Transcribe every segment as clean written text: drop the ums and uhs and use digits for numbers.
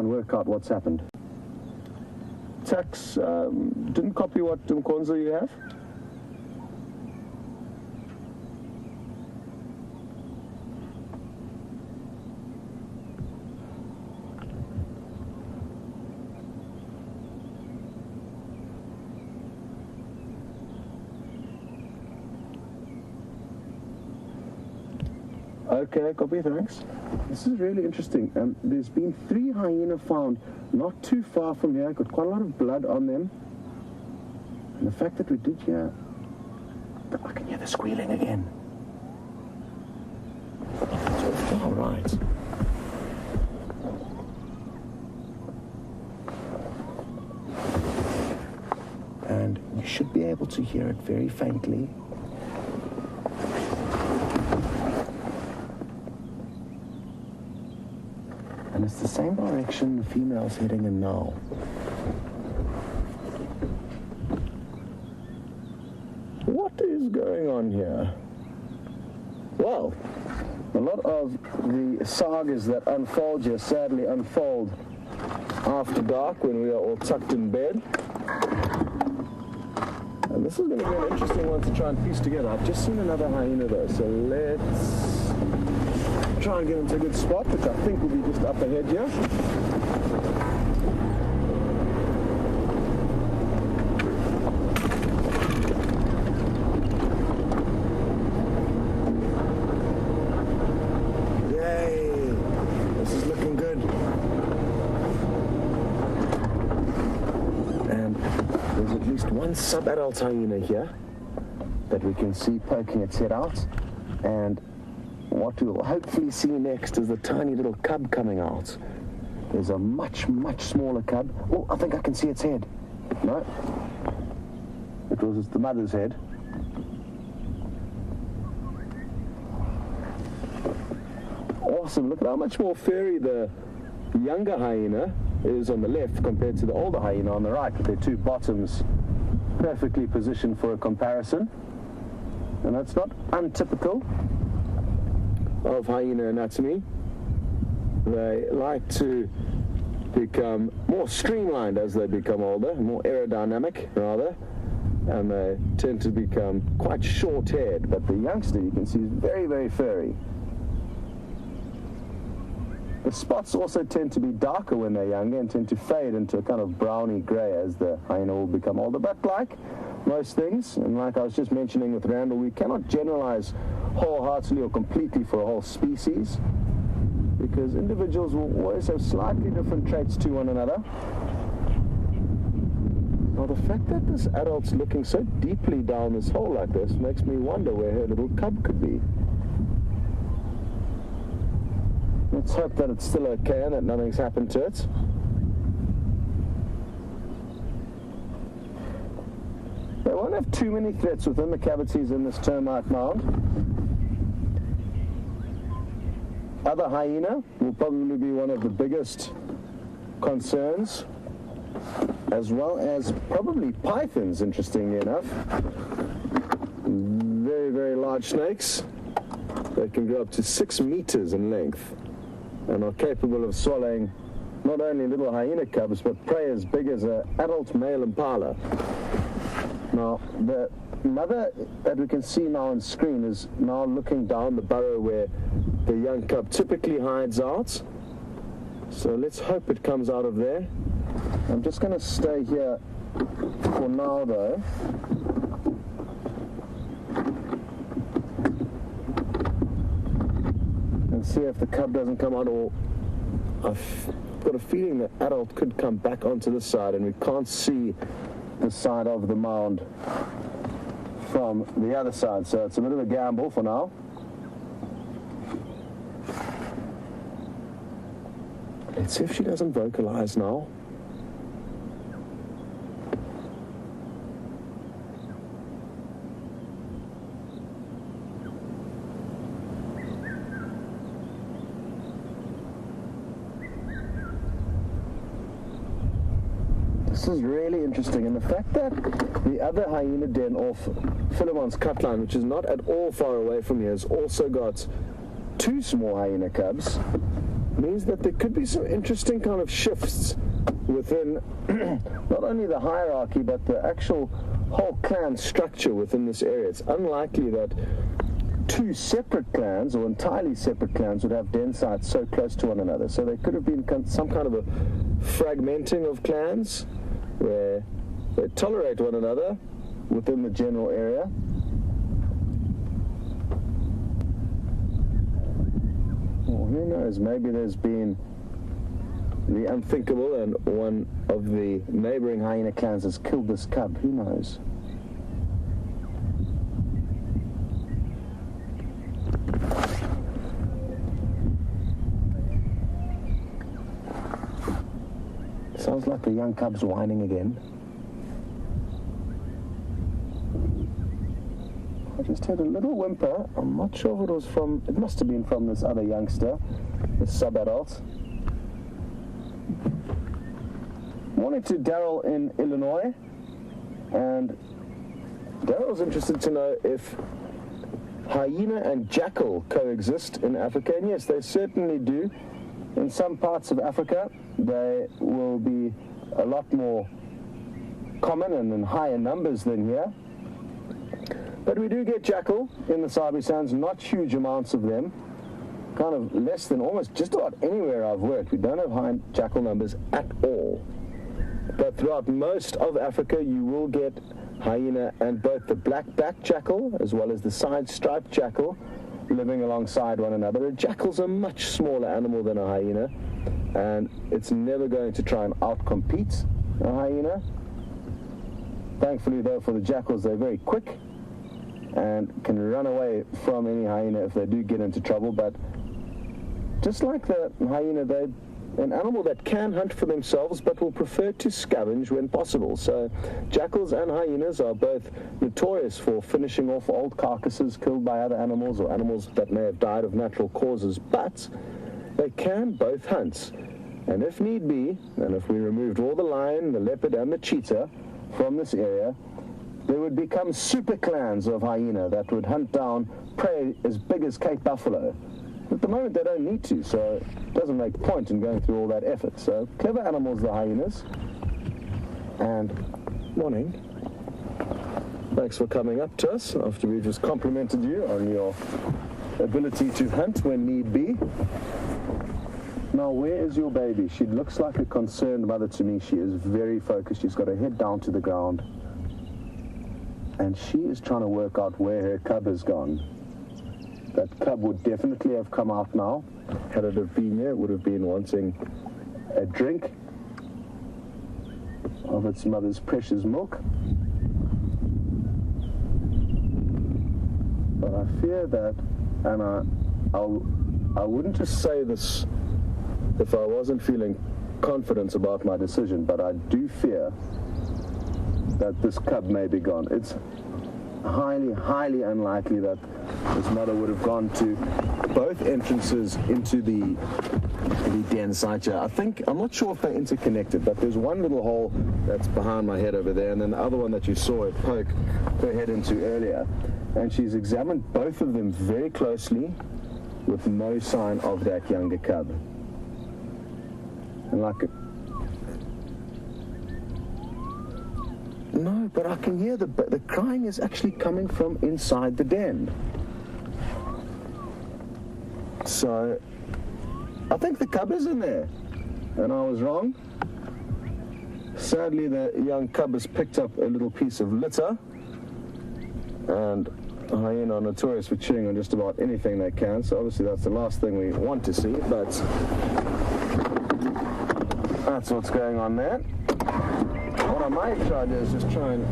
and work out what's happened. Tax didn't copy what Mkonzo you have? Okay, copy, thanks. This is really interesting. There's been 3 hyena found not too far from here. Got quite a lot of blood on them. And the fact that we did hear... I can hear the squealing again. All right. And you should be able to hear it very faintly. And it's the same direction the female's heading in now. What is going on here? Well, a lot of the sagas that unfold here sadly unfold after dark when we are all tucked in bed. And this is going to be an interesting one to try and piece together. I've just seen another hyena though, so let's try and get into a good spot, which I think will be just up ahead here. Yay! This is looking good. And there's at least one sub-adult hyena here that we can see poking its head out. And what we'll hopefully see next is the tiny little cub coming out. There's a much, much smaller cub. Oh, I think I can see its head. No. It was the mother's head. Awesome. Look at how much more furry the younger hyena is on the left compared to the older hyena on the right, with their 2 bottoms perfectly positioned for a comparison. And that's not untypical of hyena anatomy. They like to become more streamlined as they become older, more aerodynamic rather, and they tend to become quite short-haired. But the youngster, you can see, is very, very furry. The spots also tend to be darker when they're younger and tend to fade into a kind of browny grey as the hyena will become older. But like most things, and like I was just mentioning with Randall, we cannot generalize wholeheartedly or completely for a whole species, because individuals will always have slightly different traits to one another. Now the fact that this adult's looking so deeply down this hole like this makes me wonder where her little cub could be. Let's hope that it's still okay and that nothing's happened to it. They won't have too many threats within the cavities in this termite mound. Other hyena will probably be one of the biggest concerns, as well as probably pythons, interestingly enough. Very, very large snakes. They can go up to 6 meters in length and are capable of swallowing not only little hyena cubs, but prey as big as an adult male impala. Now, the mother that we can see now on screen is now looking down the burrow where the young cub typically hides out. So let's hope it comes out of there. I'm just going to stay here for now, though. And see if the cub doesn't come out, or I've got a feeling the adult could come back onto this side, and we can't see the side of the mound from the other side, so it's a bit of a gamble for now. Let's see if she doesn't vocalize now. This is really interesting, and the fact that the other hyena den off Philemon's cut line, which is not at all far away from here, has also got 2 small hyena cubs, means that there could be some interesting kind of shifts within not only the hierarchy but the actual whole clan structure within this area. It's unlikely that two separate clans or entirely separate clans would have den sites so close to one another. So there could have been some kind of a fragmenting of clans where they tolerate one another within the general area. Well, who knows? Maybe there's been the unthinkable and one of the neighboring hyena clans has killed this cub. Who knows? Sounds like the young cub's whining again. I just heard a little whimper. I'm not sure if it was from, it must have been from this other youngster, this sub-adult. Morning to Daryl in Illinois, and Daryl's interested to know if hyena and jackal coexist in Africa, and yes, they certainly do. In some parts of Africa, they will be a lot more common and in higher numbers than here. But we do get jackal in the Sabi Sands, not huge amounts of them, kind of less than almost just about anywhere I've worked. We don't have high jackal numbers at all. But throughout most of Africa, you will get hyena and both the black-backed jackal as well as the side-striped jackal living alongside one another. A jackal's a much smaller animal than a hyena, and it's never going to try and outcompete a hyena. Thankfully, though, for the jackals, they're very quick and can run away from any hyena if they do get into trouble. But just like the hyena, they're an animal that can hunt for themselves but will prefer to scavenge when possible. So jackals and hyenas are both notorious for finishing off old carcasses killed by other animals or animals that may have died of natural causes, but they can both hunt. And if need be, and if we removed all the lion, the leopard and the cheetah from this area, there would become super clans of hyena that would hunt down prey as big as Cape buffalo. At the moment, they don't need to, so it doesn't make point in going through all that effort. So, clever animals, the hyenas. And, morning. Thanks for coming up to us after we just complimented you on your ability to hunt when need be. Now, where is your baby? She looks like a concerned mother to me. She is very focused. She's got her head down to the ground. And she is trying to work out where her cub has gone. That cub would definitely have come out now. Had it have been here, it would have been wanting a drink of its mother's precious milk. But I fear that, and I wouldn't just say this if I wasn't feeling confident about my decision, but I do fear that this cub may be gone. It's highly, highly unlikely that his mother would have gone to both entrances into the den site here. I'm not sure if they're interconnected, but there's one little hole that's behind my head over there, and then the other one that you saw her poke her head into earlier. And she's examined both of them very closely with no sign of that younger cub. And like, no, but I can hear the crying is actually coming from inside the den. So, I think the cub is in there, and I was wrong. Sadly, the young cub has picked up a little piece of litter, and hyena are notorious for chewing on just about anything they can, so obviously that's the last thing we want to see, but that's what's going on there. What I might try to do is just try and,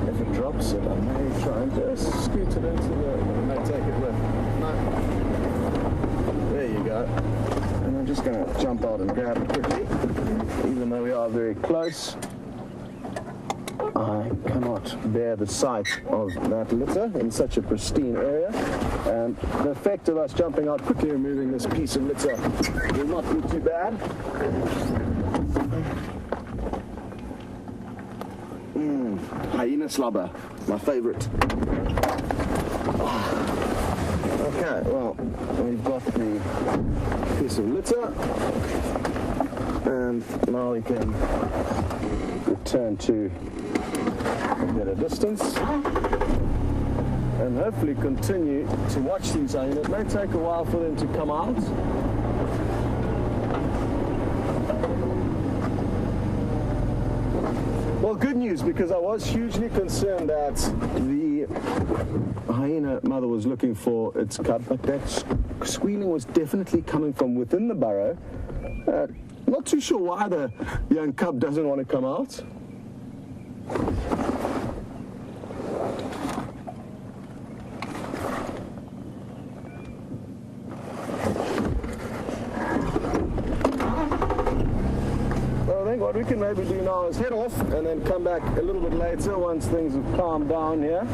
if it drops it, I may try and just scoot it into I may take it with. No. There you go. And I'm just going to jump out and grab it quickly. Even though we are very close, I cannot bear the sight of that litter in such a pristine area. And the effect of us jumping out quickly, removing this piece of litter, will not be too bad. Hyena slobber, my favorite. Okay, well, we've got the piece of litter, and now we can return to a better distance and hopefully continue to watch these hyenas. It may take a while for them to come out. Well, good news, because I was hugely concerned that the hyena mother was looking for its cub, but that squealing was definitely coming from within the burrow. Not too sure why the young cub doesn't want to come out. What we can maybe do now is head off and then come back a little bit later once things have calmed down here.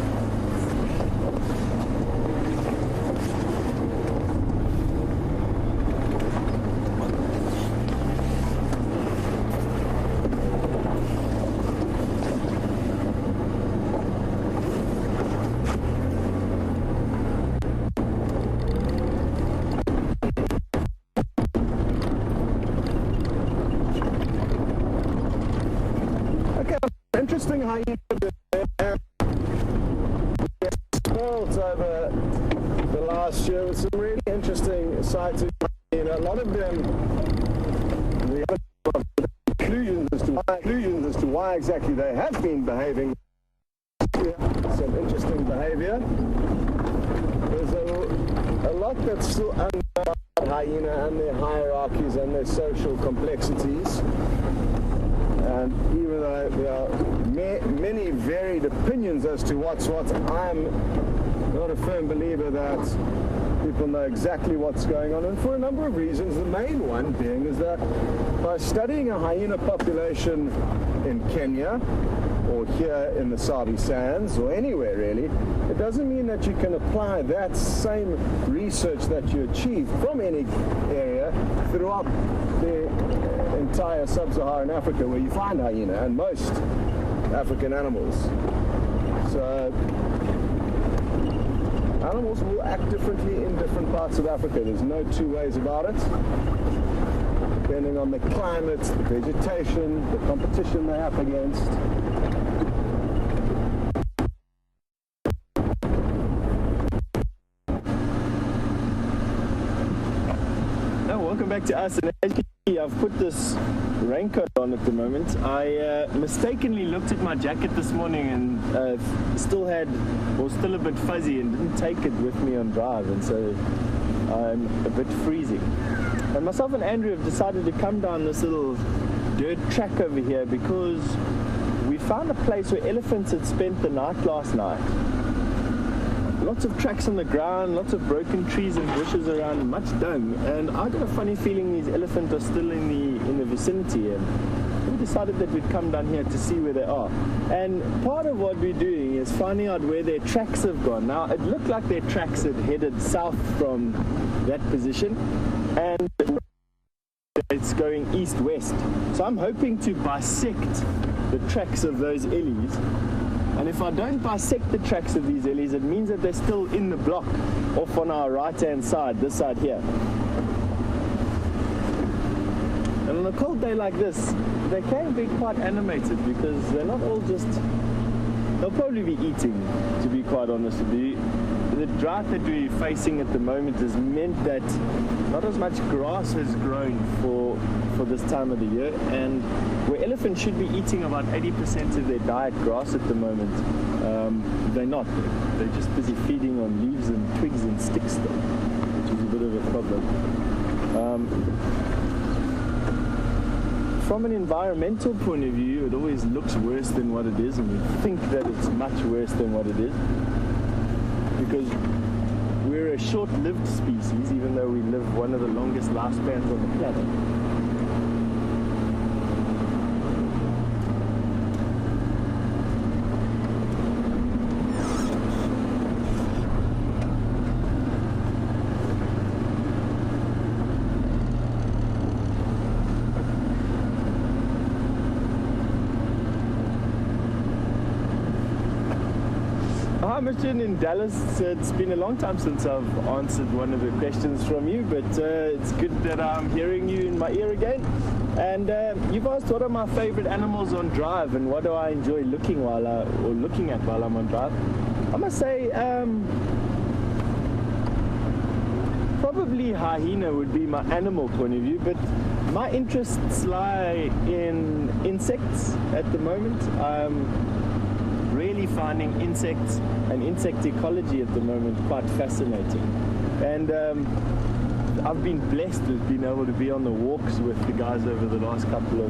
Interesting hyena over the last year with some really interesting sights of hyena. A lot of them, we have conclusions as to why exactly they have been behaving. Some interesting behavior. There's a lot that's still under hyena and their hierarchies and their social complexities. And even though there are many varied opinions as to what's what, I'm not a firm believer that people know exactly what's going on, and for a number of reasons. The main one being is that by studying a hyena population in Kenya or here in the Sabi Sands or anywhere really, it doesn't mean that you can apply that same research that you achieve from any area throughout the entire sub-Saharan Africa where you find hyena and most African animals. So animals will act differently in different parts of Africa. There's no two ways about it. Depending on the climate, the vegetation, the competition they're up against. Welcome back to us, and as you can see, I've put this raincoat on at the moment. I mistakenly looked at my jacket this morning and still a bit fuzzy and didn't take it with me on drive, and so I'm a bit freezing. And myself and Andrew have decided to come down this little dirt track over here because we found a place where elephants had spent the night last night. Lots of tracks on the ground, lots of broken trees and bushes around, much dung, and I got a funny feeling these elephants are still in the vicinity, and we decided that we'd come down here to see where they are. And part of what we're doing is finding out where their tracks have gone. Now, it looked like their tracks had headed south from that position, and it's going east-west. So I'm hoping to bisect the tracks of those ellies. And if I don't bisect the tracks of these ellies, it means that they're still in the block off on our right-hand side, this side here. And on a cold day like this, they can be quite animated because they're not all just... They'll probably be eating, to be quite honest with you. The drought that we're facing at the moment has meant that not as much grass has grown for this time of the year, and where elephants should be eating about 80% of their diet grass at the moment, they're not. They're just busy feeding on leaves and twigs and sticks still, which is a bit of a problem. From an environmental point of view, it always looks worse than what it is, and we think that it's much worse than what it is, because we're a short-lived species, even though we live one of the longest lifespans on the planet. Hi, Mission in Dallas. It's been a long time since I've answered one of the questions from you, but it's good that I'm hearing you in my ear again. And you've asked what are my favorite animals on drive and what do I enjoy looking at while I'm on drive. I must say, probably hyena would be my animal point of view, but my interests lie in insects at the moment. I'm really finding insects and insect ecology at the moment quite fascinating. And I've been blessed with being able to be on the walks with the guys over the last couple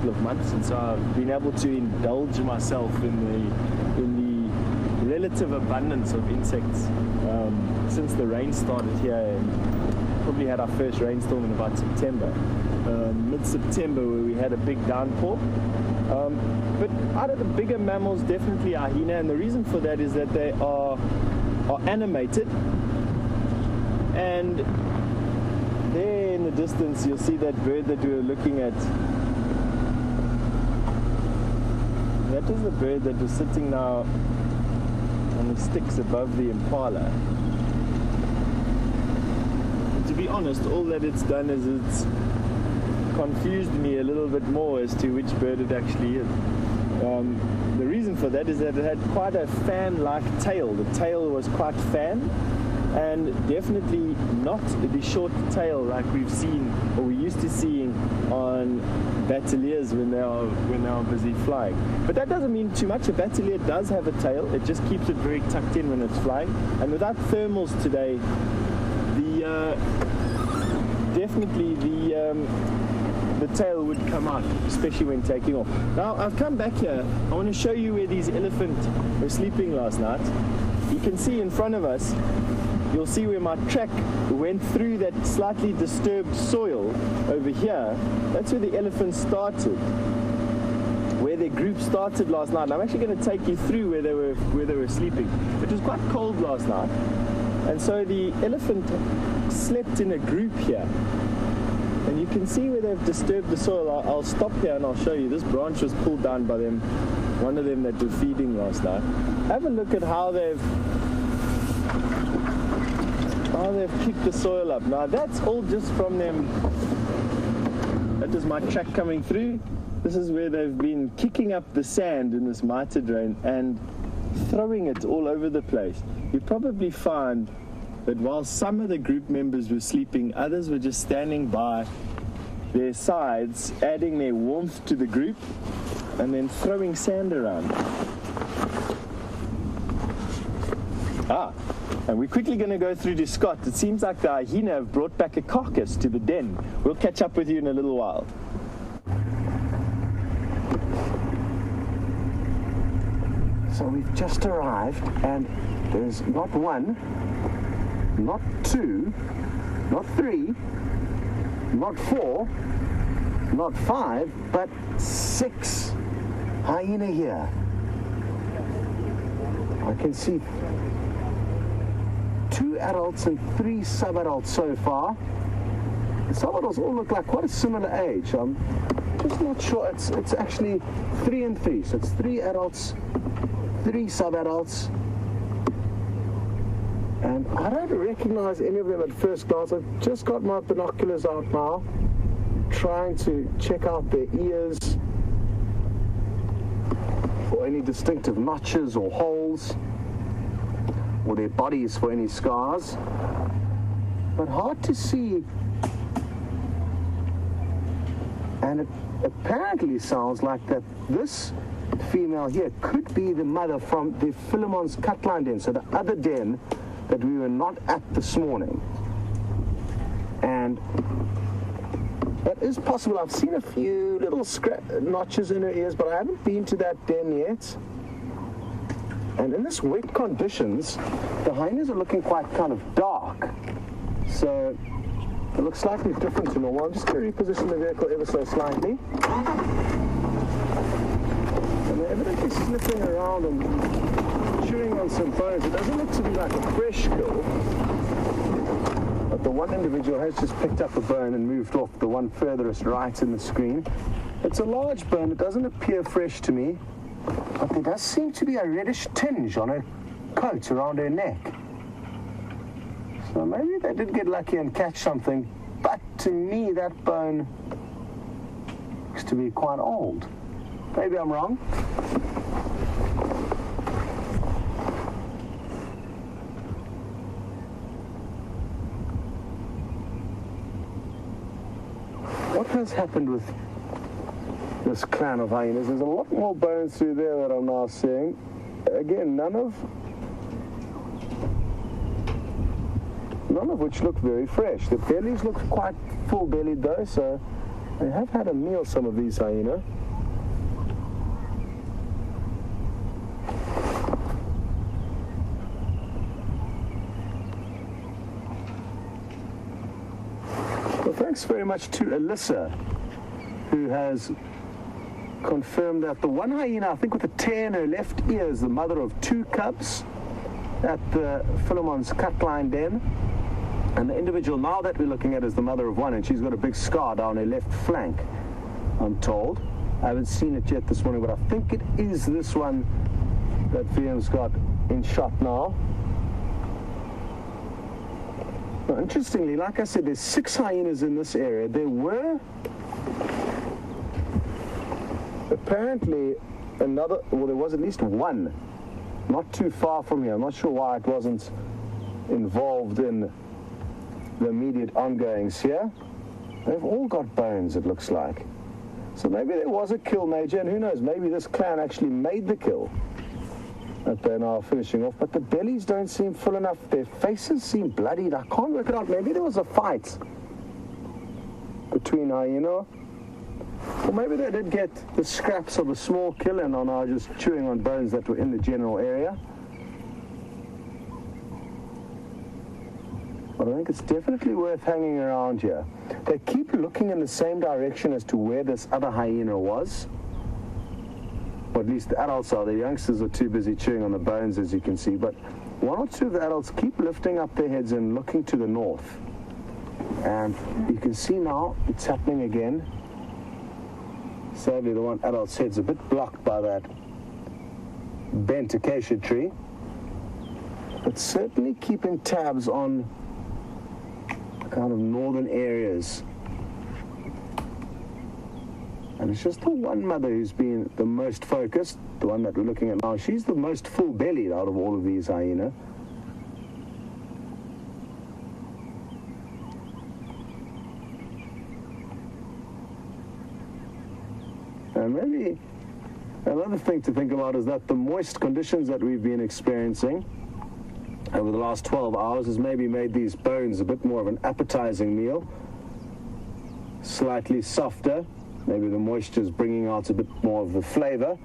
of months, and so I've been able to indulge myself in the relative abundance of insects since the rain started here. And probably had our first rainstorm in about September, mid-September, where we had a big downpour. But out of the bigger mammals, definitely hyena, and the reason for that is that they are animated. And there in the distance, you'll see that bird that we were looking at. That is the bird that was sitting now on the sticks above the impala. And to be honest, all that it's done is it's confused me a little bit more as to which bird it actually is. The reason for that is that it had quite a fan-like tail. The tail was quite fan, and definitely not the short tail like we've seen or we used to seeing on battaliers when they are busy flying. But that doesn't mean too much. A battalier does have a tail. It just keeps it very tucked in when it's flying. And without thermals today, definitely the tail would come out, especially when taking off. Now I've come back here. I want to show you where these elephants were sleeping last night. You can see in front of us, you'll see where my track went through that slightly disturbed soil over here. That's where the elephants started, where their group started last night. And I'm actually going to take you through where they were sleeping. It was quite cold last night, and so the elephant slept in a group here. And you can see where they've disturbed the soil. I'll stop here and I'll show you. This branch was pulled down by them, one of them that were feeding last night. Have a look at how they've kicked the soil up. Now that's all just from them. That is my track coming through. This is where they've been kicking up the sand in this mitre drain and throwing it all over the place. You probably find that while some of the group members were sleeping, others were just standing by their sides, adding their warmth to the group and then throwing sand around. And we're quickly going to go through to Scott. It seems like the hyena have brought back a carcass to the den. We'll catch up with you in a little while. So we've just arrived, and there's not one, not two, not three, not four, not five, but 6 hyena here. I can see 2 adults and 3 sub-adults so far. The sub-adults all look like quite a similar age. I'm just not sure. It's actually 3 and 3. So it's 3 adults, 3 sub-adults. And I don't recognize any of them at first glance. I've just got my binoculars out now, trying to check out their ears for any distinctive notches or holes, or their bodies for any scars, but hard to see. And it apparently sounds like that this female here could be the mother from the Philemon's cutline den, so the other den that we were not at this morning. And that is possible. I've seen a few little notches in her ears, but I haven't been to that den yet. And in this wet conditions, the hyenas are looking quite kind of dark. So it looks slightly different to normal. I'm just going to reposition the vehicle ever so slightly. And they're evidently sniffing around and chewing on some bones. It doesn't look to be like a fresh kill. But the one individual has just picked up a bone and moved off, the one furthest right in the screen. It's a large bone. It doesn't appear fresh to me. but there does seem to be a reddish tinge on her coat around her neck. So maybe they did get lucky and catch something, but to me that bone looks to be quite old. Maybe I'm wrong. What has happened with this clan of hyenas? There's a lot more bones through there that I'm now seeing. Again, none of which look very fresh. The bellies look quite full-bellied though, so they have had a meal, some of these hyena. Well, thanks very much to Alyssa, who has confirmed that the one hyena, I think with a tear in her left ear, is the mother of 2 cubs at the Philemon's Cutline Den. And the individual now that we're looking at is the mother of 1, and she's got a big scar down her left flank, I'm told. I haven't seen it yet this morning, but I think it is this one that VM's got in shot now. Now, interestingly, like I said, there's 6 hyenas in this area. There were apparently there was at least 1 not too far from here. I'm not sure why it wasn't involved in the immediate ongoings here. They've all got bones, it looks like. So maybe there was a kill, Major, and who knows, maybe this clan actually made the kill that they're now finishing off, but the bellies don't seem full enough. Their faces seem bloodied. I can't work it out. Maybe there was a fight between hyena, or maybe they did get the scraps of a small kill and are now just chewing on bones that were in the general area. But I think it's definitely worth hanging around here. They keep looking in the same direction as to where this other hyena was. Or at least the adults are. The youngsters are too busy chewing on the bones, as you can see. But 1 or 2 of the adults keep lifting up their heads and looking to the north. And you can see now it's happening again. Sadly, the one adult's head's a bit blocked by that bent acacia tree. But certainly keeping tabs on kind of northern areas. And it's just the one mother who's been the most focused, the one that we're looking at now. She's the most full-bellied out of all of these hyena. And maybe another thing to think about is that the moist conditions that we've been experiencing over the last 12 hours has maybe made these bones a bit more of an appetizing meal, slightly softer. Maybe the moisture is bringing out a bit more of the flavor.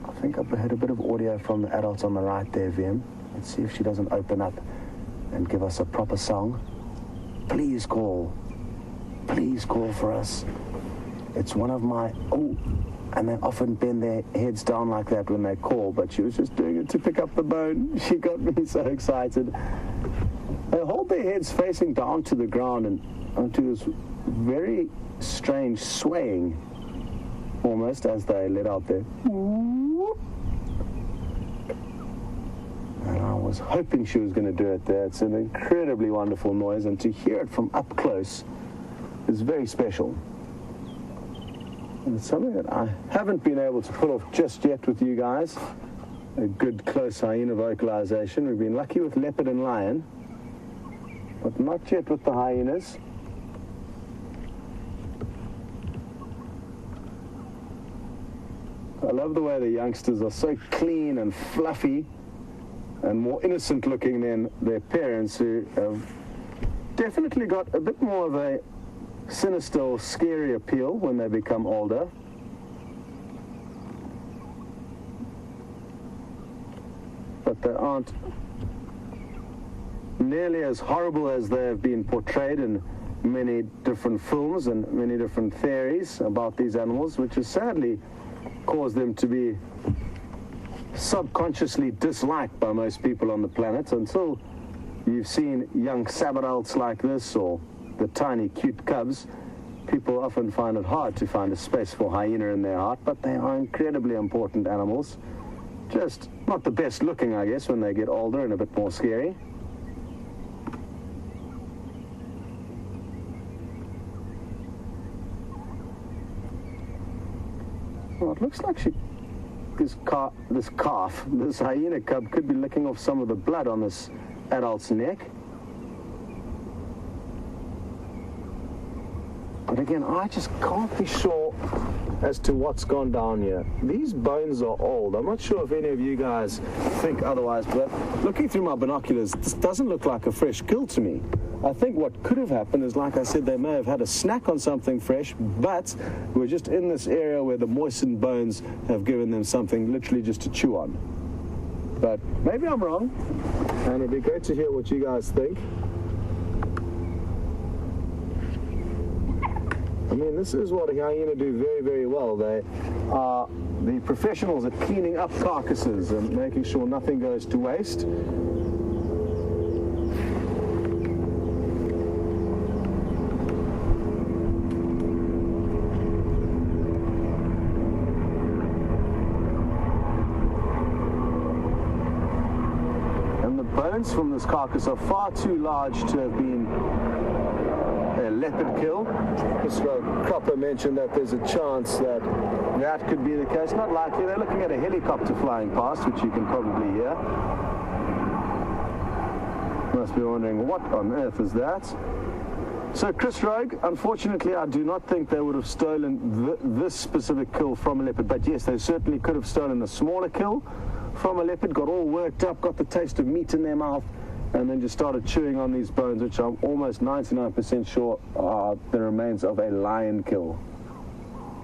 I think I've heard a bit of audio from the adults on the right there, VM. Let's see if she doesn't open up and give us a proper song. Please call for us. It's one of my, and they often bend their heads down like that when they call, but she was just doing it to pick up the bone. She got me so excited. They hold their heads facing down to the ground and onto this very strange swaying, almost, as they let out their and I was hoping she was going to do it there. It's an incredibly wonderful noise, and to hear it from up close is very special. And it's something that I haven't been able to pull off just yet with you guys. A good close hyena vocalization. We've been lucky with leopard and lion, but not yet with the hyenas. I love the way the youngsters are so clean and fluffy and more innocent looking than their parents, who have definitely got a bit more of a sinister or scary appeal when they become older. But they aren't nearly as horrible as they have been portrayed in many different films and many different theories about these animals, which has sadly caused them to be subconsciously disliked by most people on the planet until you've seen young sabadults like this or the tiny cute cubs. People often find it hard to find a space for hyena in their heart, but they are incredibly important animals. Just not the best looking, I guess, when they get older and a bit more scary. Well, it looks like this hyena cub could be licking off some of the blood on this adult's neck. But again, I just can't be sure as to what's gone down here. These bones are old. I'm not sure if any of you guys think otherwise, but looking through my binoculars, this doesn't look like a fresh kill to me. I think what could have happened is, like I said, they may have had a snack on something fresh, but we're just in this area where the moistened bones have given them something literally just to chew on. But maybe I'm wrong, and it'd be great to hear what you guys think. I mean, this is what a hyena do very, very well. They are the professionals at cleaning up carcasses and making sure nothing goes to waste. And the bones from this carcass are far too large to have been a leopard kill. Mr. Cropper mentioned that there's a chance that that could be the case. Not likely. They're looking at a helicopter flying past, which you can probably hear. Must be wondering, what on earth is that? So, Chris Rogue, unfortunately, I do not think they would have stolen this specific kill from a leopard, but yes, they certainly could have stolen a smaller kill from a leopard, got all worked up, got the taste of meat in their mouth, and then just started chewing on these bones, which I'm almost 99% sure are the remains of a lion kill.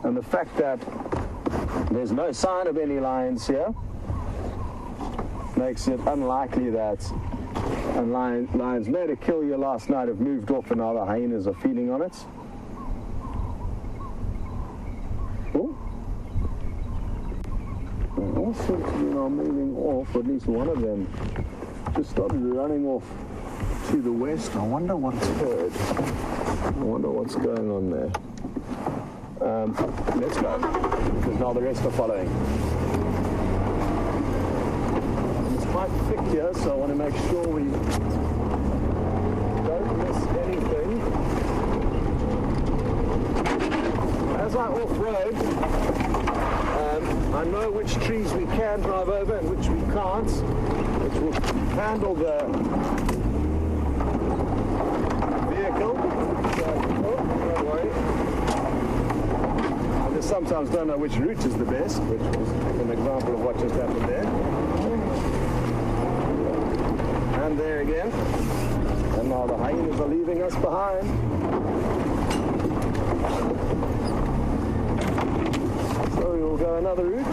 And the fact that there's no sign of any lions here makes it unlikely that lions made a kill here last night, have moved off, and now the hyenas are feeding on it. Oh. They all seem to be now moving off, at least one of them just started running off to the west. I wonder what's heard. I wonder what's going on there. Let's go, because now the rest are following. It's quite thick here, so I want to make sure we don't miss anything. As I off-road, I know which trees we can drive over and which we can't, which will handle the vehicle. So, don't worry. I just sometimes don't know which route is the best, which was an example of what just happened there. And there again. And now the hyenas are leaving us behind. So we will go another route.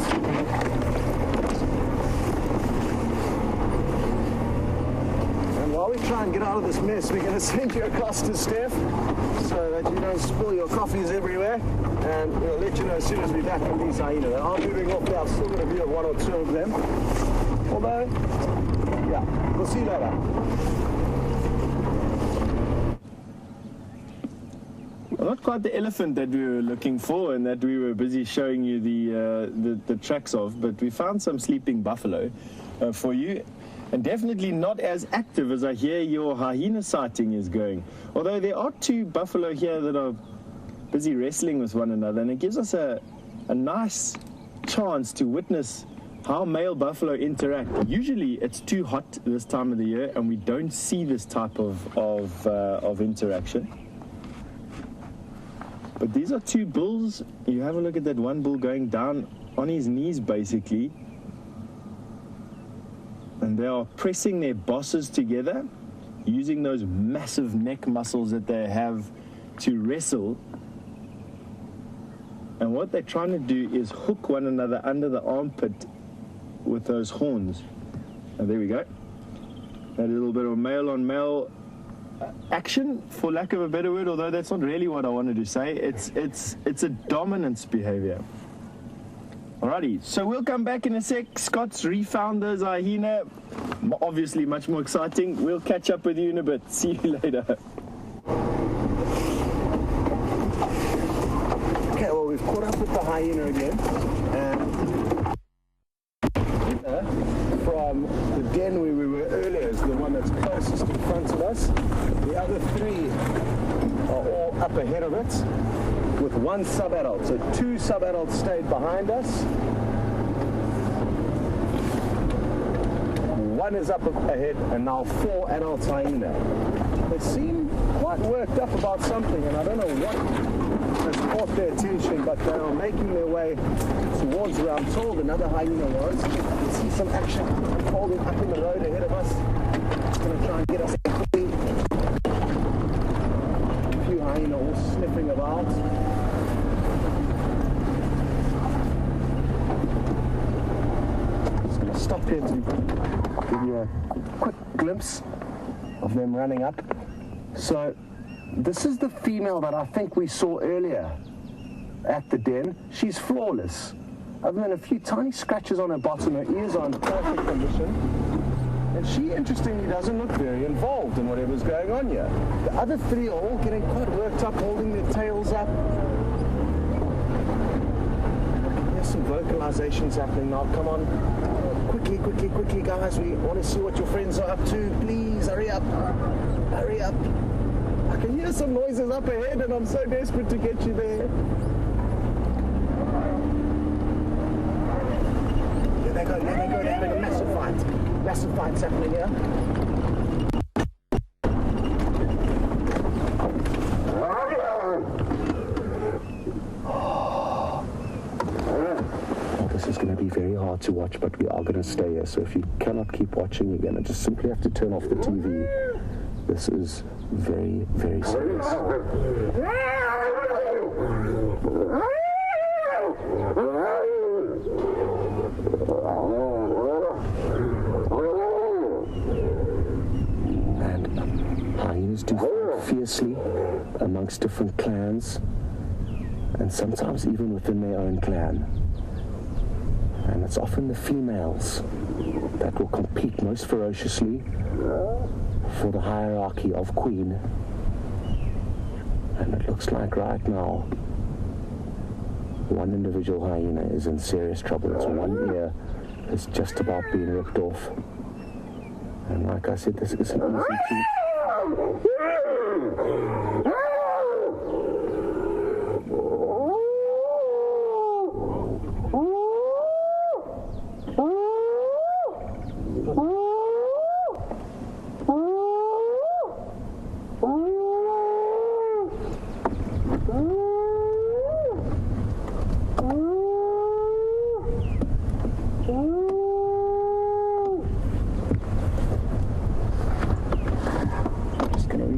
While we try and get out of this mess, we're going to send you across to Stef so that you don't spill your coffees everywhere, and we'll let you know as soon as we're back from these hyenas. They are moving off now. I've still got a view of one or two of them. Although, yeah, we'll see you later. Well, not quite the elephant that we were looking for and that we were busy showing you the tracks of, but we found some sleeping buffalo for you. And definitely not as active as I hear your hyena sighting is going. Although there are two buffalo here that are busy wrestling with one another, and it gives us a nice chance to witness how male buffalo interact. Usually it's too hot this time of the year, and we don't see this type of interaction. But these are two bulls. You have a look at that one bull going down on his knees, basically. And they are pressing their bosses together, using those massive neck muscles that they have to wrestle. And what they're trying to do is hook one another under the armpit with those horns. And there we go. A little bit of male on male action, for lack of a better word, although that's not really what I wanted to say. It's a dominance behavior. Alrighty, so we'll come back in a sec. Scott's refound those hyena. Obviously much more exciting. We'll catch up with you in a bit. See you later. Okay, well, we've caught up with the hyena again. From the den where we were earlier is the one that's closest in front of us. The other three are all up ahead of it with one sub-adult. So 2 sub-adults stayed behind us. One is up ahead, and now 4 adult hyena. They seem quite worked up about something, and I don't know what has caught their attention, but they are making their way towards where I'm told another hyena was. You see some action unfolding up in the road ahead of us. It's going to try and get us quickly. A few hyena all sniffing about. Just going to stop here to give you a quick glimpse of them running up. So this is the female that I think we saw earlier at the den. She's flawless. Other than a few tiny scratches on her bottom, her ears are in perfect condition. And she, interestingly, doesn't look very involved in whatever's going on here. The other 3 are all getting quite worked up, holding their tails up. There's some vocalizations happening now. Come on. Quickly, quickly, quickly, guys. We want to see what your friends are up to. Please, hurry up. Hurry up. I can hear some noises up ahead, and I'm so desperate to get you there. There they go, there they go. They're having a massive fight. Massive fight's happening here. This is going to be very hard to watch, but we are going to stay here. So if you cannot keep watching, you're going to just simply have to turn off the TV. This is very, very serious. And hyenas do fight fiercely amongst different clans, and sometimes even within their own clan. And it's often the females that will compete most ferociously for the hierarchy of queen. And it looks like right now one individual hyena is in serious trouble. Its one ear is just about being ripped off. And like I said, this isn't easy to...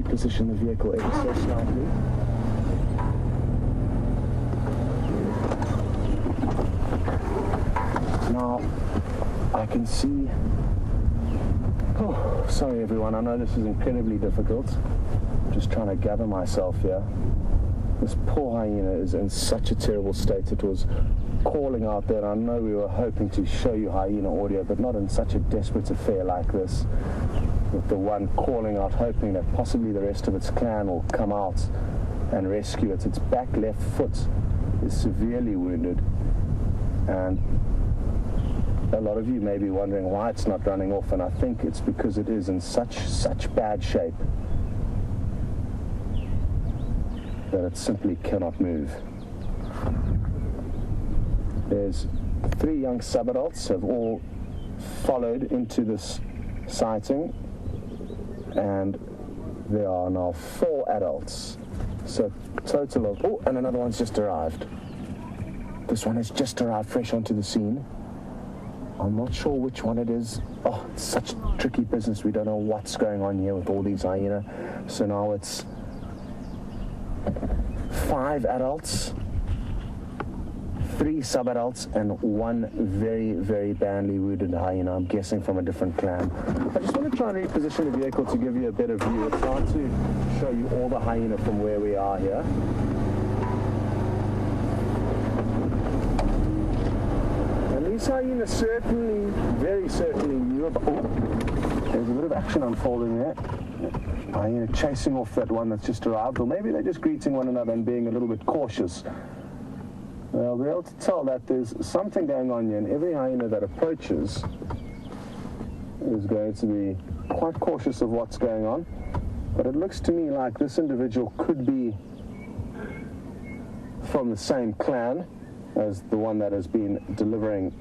Position the vehicle ever so slightly. Now, I can see... Oh, sorry everyone, I know this is incredibly difficult. I'm just trying to gather myself here. This poor hyena is in such a terrible state. It was calling out there, and I know we were hoping to show you hyena audio, but not in such a desperate affair like this. With the one calling out, hoping that possibly the rest of its clan will come out and rescue it. Its back left foot is severely wounded, and a lot of you may be wondering why it's not running off, and I think it's because it is in such bad shape that it simply cannot move. There's 3 young sub-adults have all followed into this sighting, and there are now 4 adults. So total of... Oh, and another one's just arrived. This one has just arrived fresh onto the scene. I'm not sure which one it is. Oh, it's such tricky business. We don't know what's going on here with all these hyena. So now it's 5 adults, 3 subadults and 1 very, very badly wounded hyena, I'm guessing from a different clan. I just want to try and reposition the vehicle to give you a better view. It's hard to show you all the hyena from where we are here. And these hyenas certainly, very certainly knew about... Oh, there's a bit of action unfolding there. Hyena chasing off that one that's just arrived, or maybe they're just greeting one another and being a little bit cautious. I'll be able to tell that there's something going on here, and every hyena that approaches is going to be quite cautious of what's going on. But it looks to me like this individual could be from the same clan as the one that has been delivering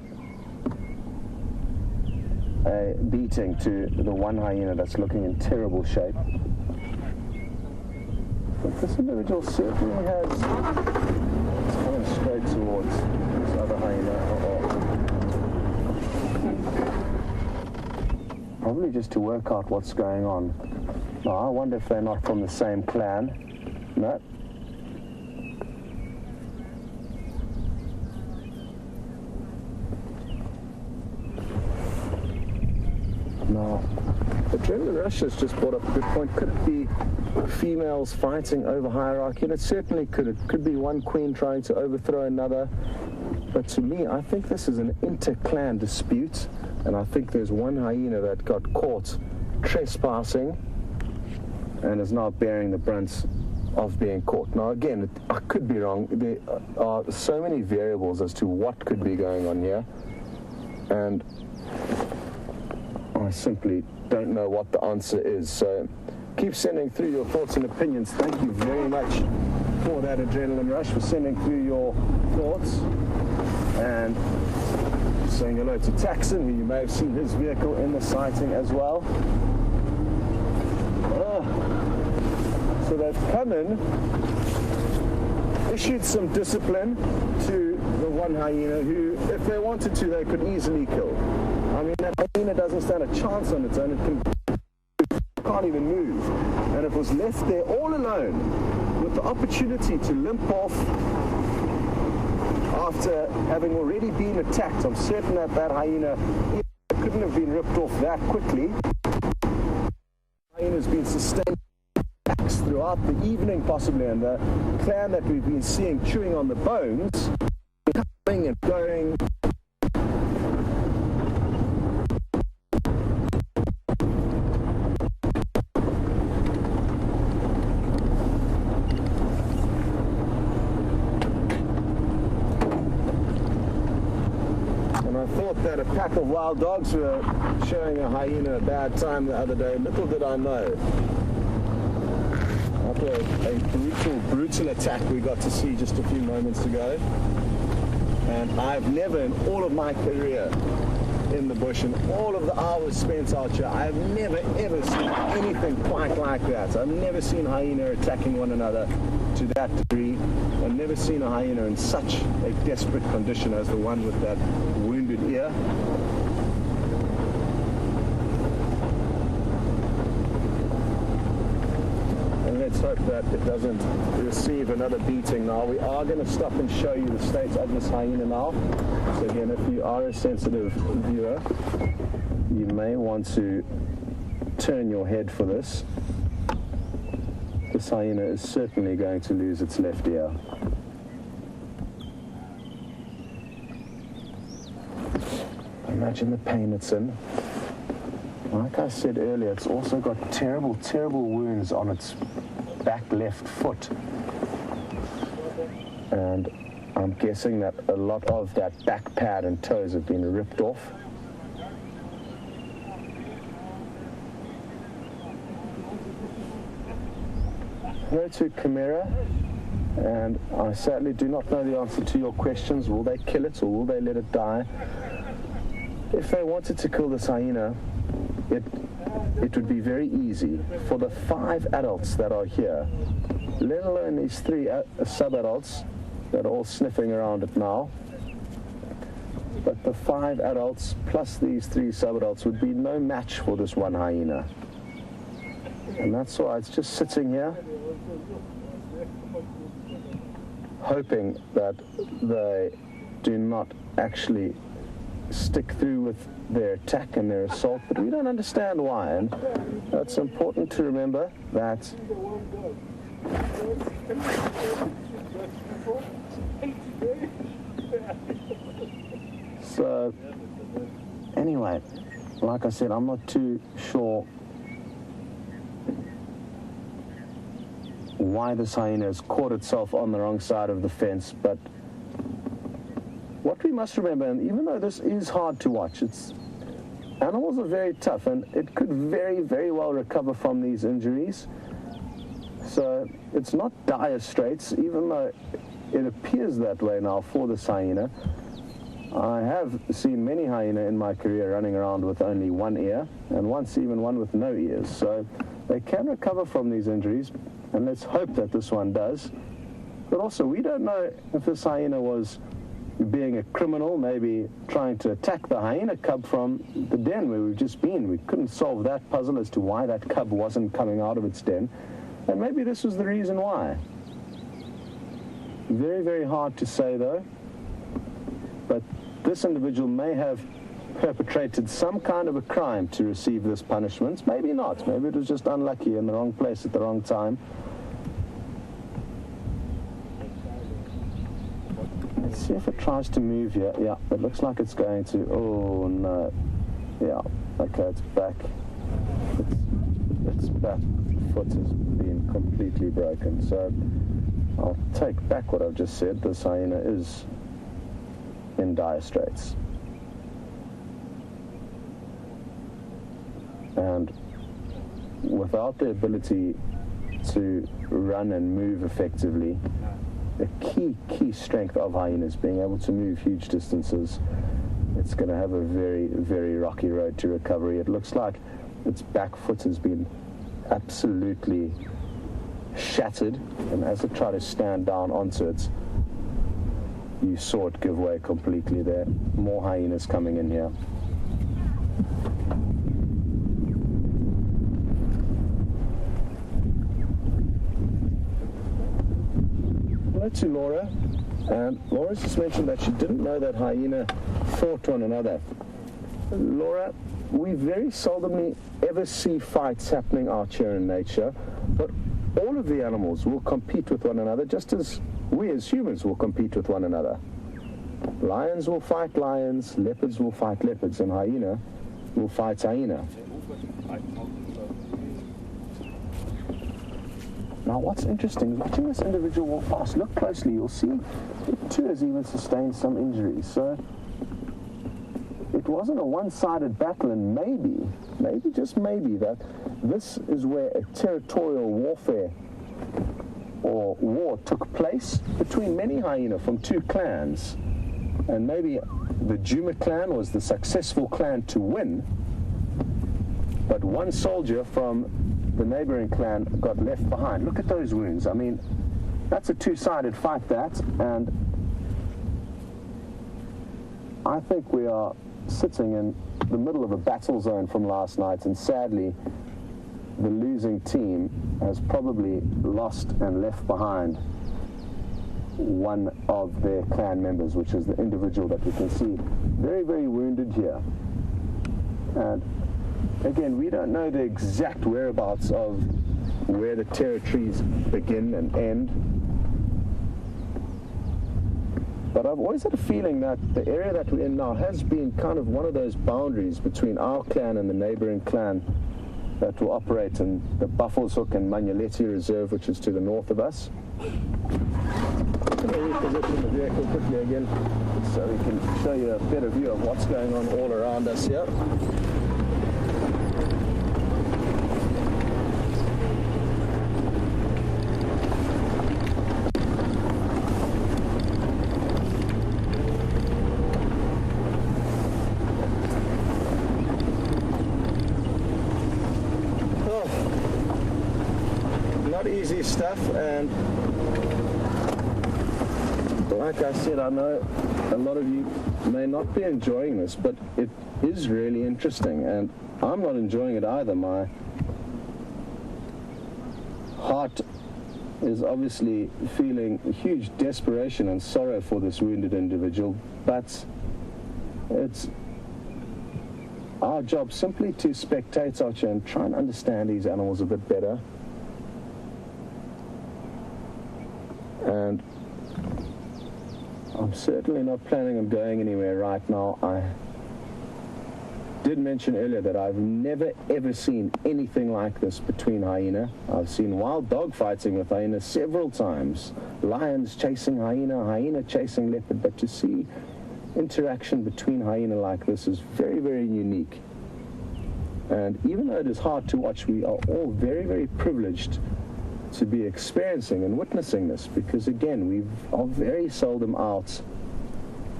a beating to the one hyena that's looking in terrible shape. But this individual certainly has... It's coming straight towards this other hyena. Probably just to work out what's going on. Now, I wonder if they're not from the same clan. No. Now, the adrenaline rush has just brought up a good point. Could it be females fighting over hierarchy? And it certainly could. It could be one queen trying to overthrow another. But to me, I think this is an inter-clan dispute. And I think there's one hyena that got caught trespassing and is now bearing the brunt of being caught. Now, again, I could be wrong. There are so many variables as to what could be going on here. And I simply don't know what the answer is. So keep sending through your thoughts and opinions. Thank you very much for that adrenaline rush, for sending through your thoughts. And saying hello to Taxon, who you may have seen his vehicle in the sighting as well. So they've come in, issued some discipline to the one hyena who, if they wanted to, they could easily kill. I mean, that hyena doesn't stand a chance on its own. It can't even move. And if it was left there all alone with the opportunity to limp off after having already been attacked, I'm certain that that hyena couldn't have been ripped off that quickly. The hyena's been sustained attacks throughout the evening, possibly, and the clan that we've been seeing chewing on the bones, coming and going. I thought that a pack of wild dogs were showing a hyena a bad time the other day. Little did I know. After a brutal attack we got to see just a few moments ago. And I've never in all of my career in the bush and all of the hours spent out here, I've never ever seen anything quite like that. I've never seen hyena attacking one another to that degree. I've never seen a hyena in such a desperate condition as the one with that wounded ear. And let's hope that it doesn't receive another beating now. We are going to stop and show you the state of this hyena now. So again, if you are a sensitive viewer, you may want to turn your head for this. This hyena is certainly going to lose its left ear. Imagine the pain it's in. Like I said earlier, it's also got terrible, terrible wounds on its back left foot. And I'm guessing that a lot of that back pad and toes have been ripped off. Hello to Chimera, and I sadly do not know the answer to your questions. Will they kill it or will they let it die? If they wanted to kill this hyena, it would be very easy. For the 5 adults that are here, let alone these 3 sub-adults that are all sniffing around it now, but the 5 adults plus these 3 sub-adults would be no match for this one hyena. And that's why it's just sitting here, hoping that they do not actually stick through with their attack and their assault, but we don't understand why. And it's important to remember that so anyway, like I said, I'm not too sure why this hyena has caught itself on the wrong side of the fence, but what we must remember, and even though this is hard to watch, animals are very tough, and it could very, very well recover from these injuries. So it's not dire straits, even though it appears that way now for this hyena. I have seen many hyena in my career running around with only one ear, and once even one with no ears. So they can recover from these injuries, and let's hope that this one does. But also, we don't know if this hyena was being a criminal, maybe trying to attack the hyena cub from the den where we've just been. We couldn't solve that puzzle as to why that cub wasn't coming out of its den, and maybe this was the reason why. Very, very hard to say though, but this individual may have perpetrated some kind of a crime to receive this punishment. Maybe not. Maybe it was just unlucky in the wrong place at the wrong time. Let's see if it tries to move here. Yeah, it looks like it's going to. Oh no. Yeah, okay, it's back. Its back foot has been completely broken. So I'll take back what I've just said. This hyena is in dire straits. And without the ability to run and move effectively, a key strength of hyenas, being able to move huge distances, it's going to have a very, very rocky road to recovery. It looks like its back foot has been absolutely shattered, and as it tried to stand down onto it, you saw it give way completely there. More hyenas coming in here. Hello to Laura. Laura just mentioned that she didn't know that hyena fought one another. Laura, we very seldomly ever see fights happening out here in nature, but all of the animals will compete with one another just as we as humans will compete with one another. Lions will fight lions, leopards will fight leopards, and hyena will fight hyena. Now what's interesting is watching this individual walk past. Look closely, you'll see it too has even sustained some injuries. So it wasn't a one-sided battle, and maybe, just maybe, that this is where a territorial warfare or war took place between many hyena from two clans. And maybe the Juma clan was the successful clan to win, but one soldier from the neighboring clan got left behind. Look at those wounds. I mean, that's a two-sided fight, that, and I think we are sitting in the middle of a battle zone from last night, and sadly the losing team has probably lost and left behind one of their clan members, which is the individual that we can see very, very wounded here. And again, we don't know the exact whereabouts of where the territories begin and end, but I've always had a feeling that the area that we're in now has been kind of one of those boundaries between our clan and the neighboring clan that will operate in the Buffelshoek and Manyaleti Reserve, which is to the north of us. I'm going to reposition the vehicle quickly again so we can show you a better view of what's going on all around us here. Not easy stuff, and like I said, I know a lot of you may not be enjoying this, but it is really interesting, and I'm not enjoying it either. My heart is obviously feeling huge desperation and sorrow for this wounded individual, but it's our job simply to spectate, Archer, and try and understand these animals a bit better. And I'm certainly not planning on going anywhere right now. I did mention earlier that I've never ever seen anything like this between hyena. I've seen wild dog fighting with hyena several times. Lions chasing hyena, hyena chasing leopard, but to see interaction between hyena like this is very, very unique. And even though it is hard to watch, we are all very, very privileged to be experiencing and witnessing this, because again, we are very seldom out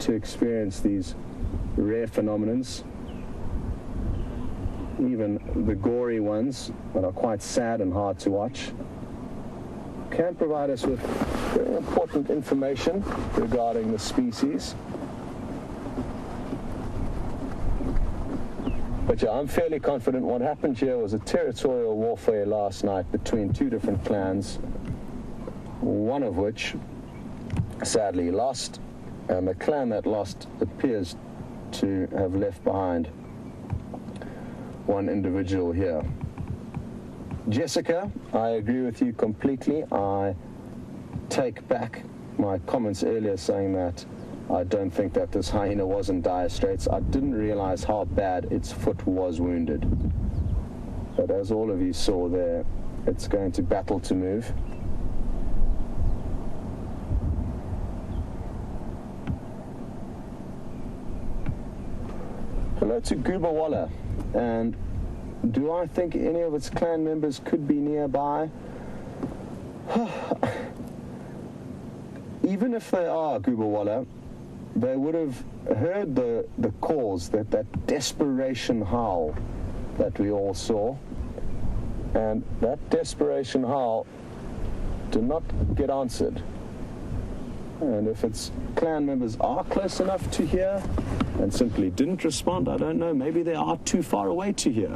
to experience these rare phenomenons. Even the gory ones that are quite sad and hard to watch can provide us with very important information regarding the species. But yeah, I'm fairly confident what happened here was a territorial warfare last night between two different clans, one of which sadly lost, and the clan that lost appears to have left behind one individual here. Jessica, I agree with you completely. I take back my comments earlier saying that I don't think that this hyena was in dire straits. I didn't realize how bad its foot was wounded. But as all of you saw there, it's going to battle to move. Hello to Goobawalla. And do I think any of its clan members could be nearby? Even if they are Goobawalla, they would have heard the calls, that desperation howl that we all saw. And that desperation howl did not get answered. And if its clan members are close enough to hear and simply didn't respond, I don't know, maybe they are too far away to hear.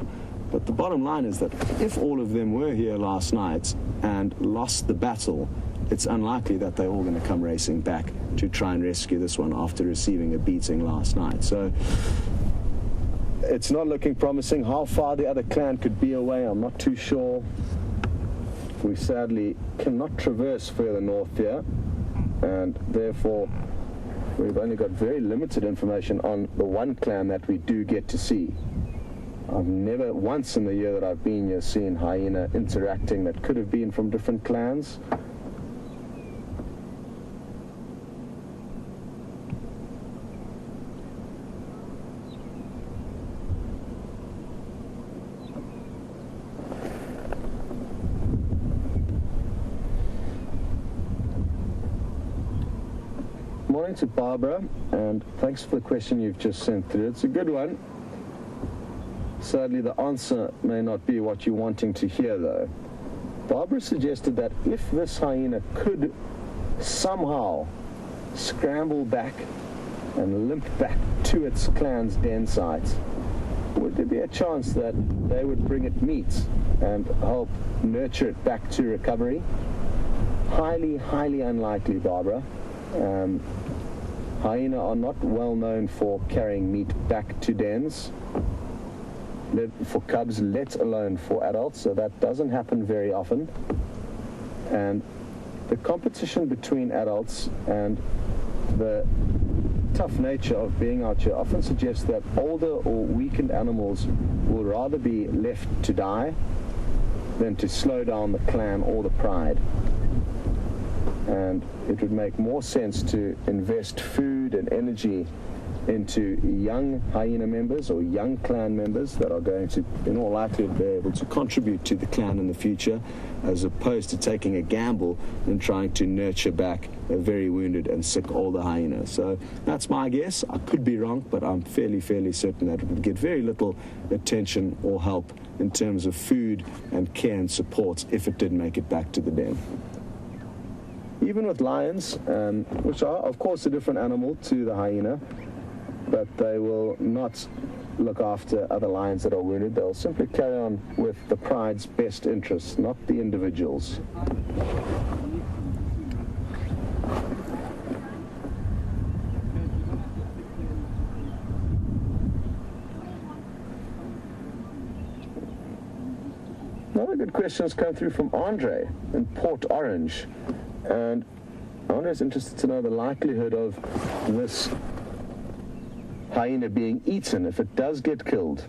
But the bottom line is that if all of them were here last night and lost the battle, it's unlikely that they're all going to come racing back to try and rescue this one after receiving a beating last night. So it's not looking promising. How far the other clan could be away, I'm not too sure. We sadly cannot traverse further north here, and therefore we've only got very limited information on the one clan that we do get to see. I've never once in the year that I've been here seen hyena interacting that could have been from different clans. Morning to Barbara, and thanks for the question you've just sent through. It's a good one. Sadly, the answer may not be what you're wanting to hear, though. Barbara suggested that if this hyena could somehow scramble back and limp back to its clan's den site, would there be a chance that they would bring it meat and help nurture it back to recovery? Highly, highly unlikely, Barbara. Hyena are not well known for carrying meat back to dens for cubs, let alone for adults, so that doesn't happen very often. And the competition between adults and the tough nature of being out here often suggests that older or weakened animals will rather be left to die than to slow down the clan or the pride. And it would make more sense to invest food and energy into young hyena members or young clan members that are going to, in all likelihood, be able to contribute to the clan in the future, as opposed to taking a gamble and trying to nurture back a very wounded and sick older hyena. So that's my guess. I could be wrong, but I'm fairly certain that it would get very little attention or help in terms of food and care and support if it did make it back to the den. Even with lions, which are, of course, a different animal to the hyena, but they will not look after other lions that are wounded. They'll simply carry on with the pride's best interests, not the individuals. Another good question has come through from Andre in Port Orange, and Andre is interested to know the likelihood of this hyena being eaten if it does get killed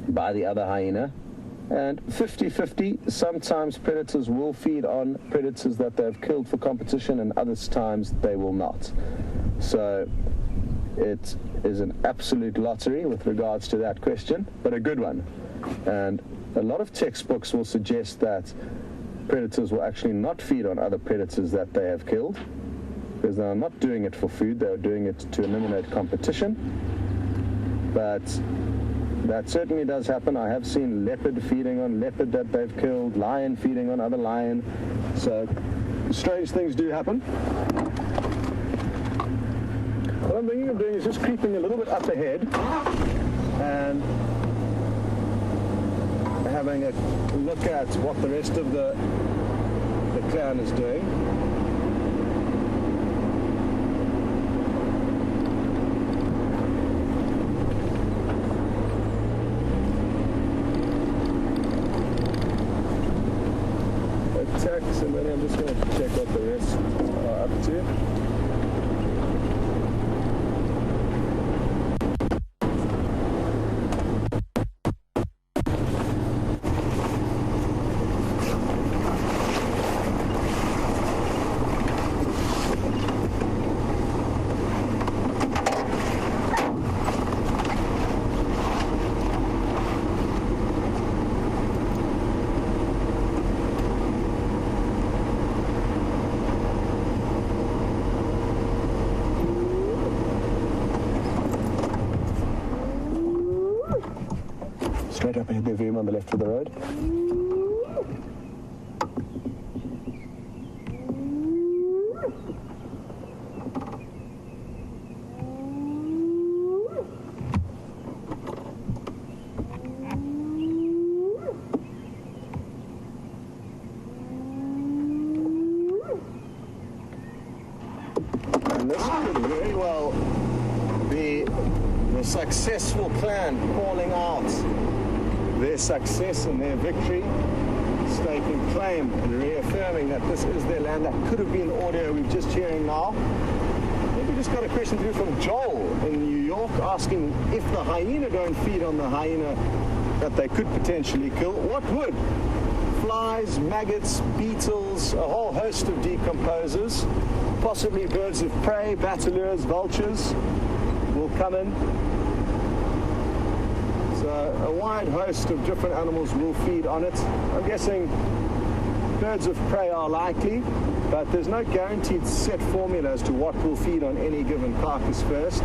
by the other hyena. And 50-50, sometimes predators will feed on predators that they've killed for competition, and other times they will not. So it is an absolute lottery with regards to that question, but a good one. And a lot of textbooks will suggest that predators will actually not feed on other predators that they have killed, because they are not doing it for food, they are doing it to eliminate competition. But that certainly does happen. I have seen leopard feeding on leopard that they've killed, lion feeding on other lion. So strange things do happen. What I'm thinking of doing is just creeping a little bit up ahead and having a look at what the rest of the clan is doing. Attacks, and then I'm just going to check what the rest are up to. Straight up ahead there, Veem, on the left of the road. And this could very well be the successful clan calling out their success and their victory, staking claim and reaffirming that this is their land. That could have been audio we're just hearing now. We just got a question through from Joel in New York asking if the hyena don't feed on the hyena that they could potentially kill, what would? Flies, maggots, beetles, a whole host of decomposers, possibly birds of prey, batalures, vultures will come in. A wide host of different animals will feed on it. I'm guessing birds of prey are likely, but there's no guaranteed set formula as to what will feed on any given carcass first.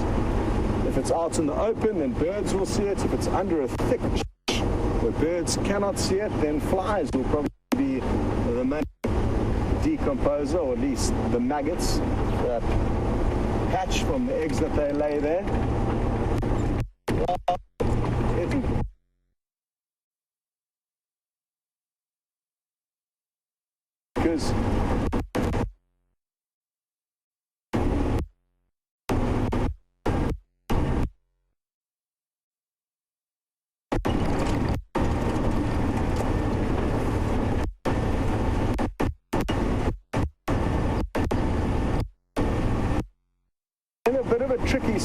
If it's out in the open, then birds will see it. If it's under a thick where birds cannot see it, then flies will probably be the main decomposer, or at least the maggots that hatch from the eggs that they lay there. Because in a bit of a tricky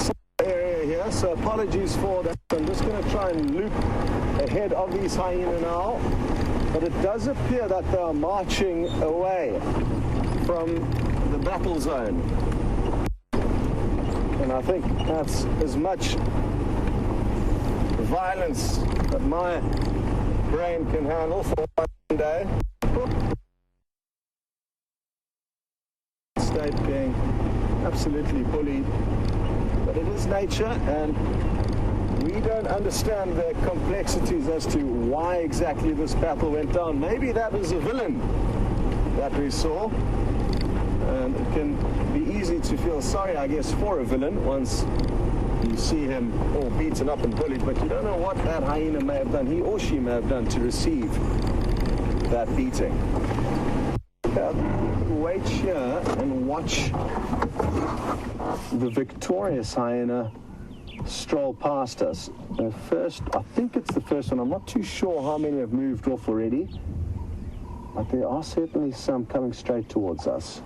area here, so apologies for that. I'm just going to try and loop ahead of these hyena now. But it does appear that they are marching away from the battle zone. And I think that's as much violence that my brain can handle for one day. State being absolutely bullied. But it is nature, and we don't understand the complexities as to why exactly this battle went down. Maybe that was a villain that we saw. And it can be easy to feel sorry, I guess, for a villain once You see him all beaten up and bullied, but you don't know what that hyena may have done, he or she may have done to receive that beating. Wait here and watch the victorious hyena stroll past us. First, I think it's the first one. I'm not too sure how many have moved off already, but there are certainly some coming straight towards us.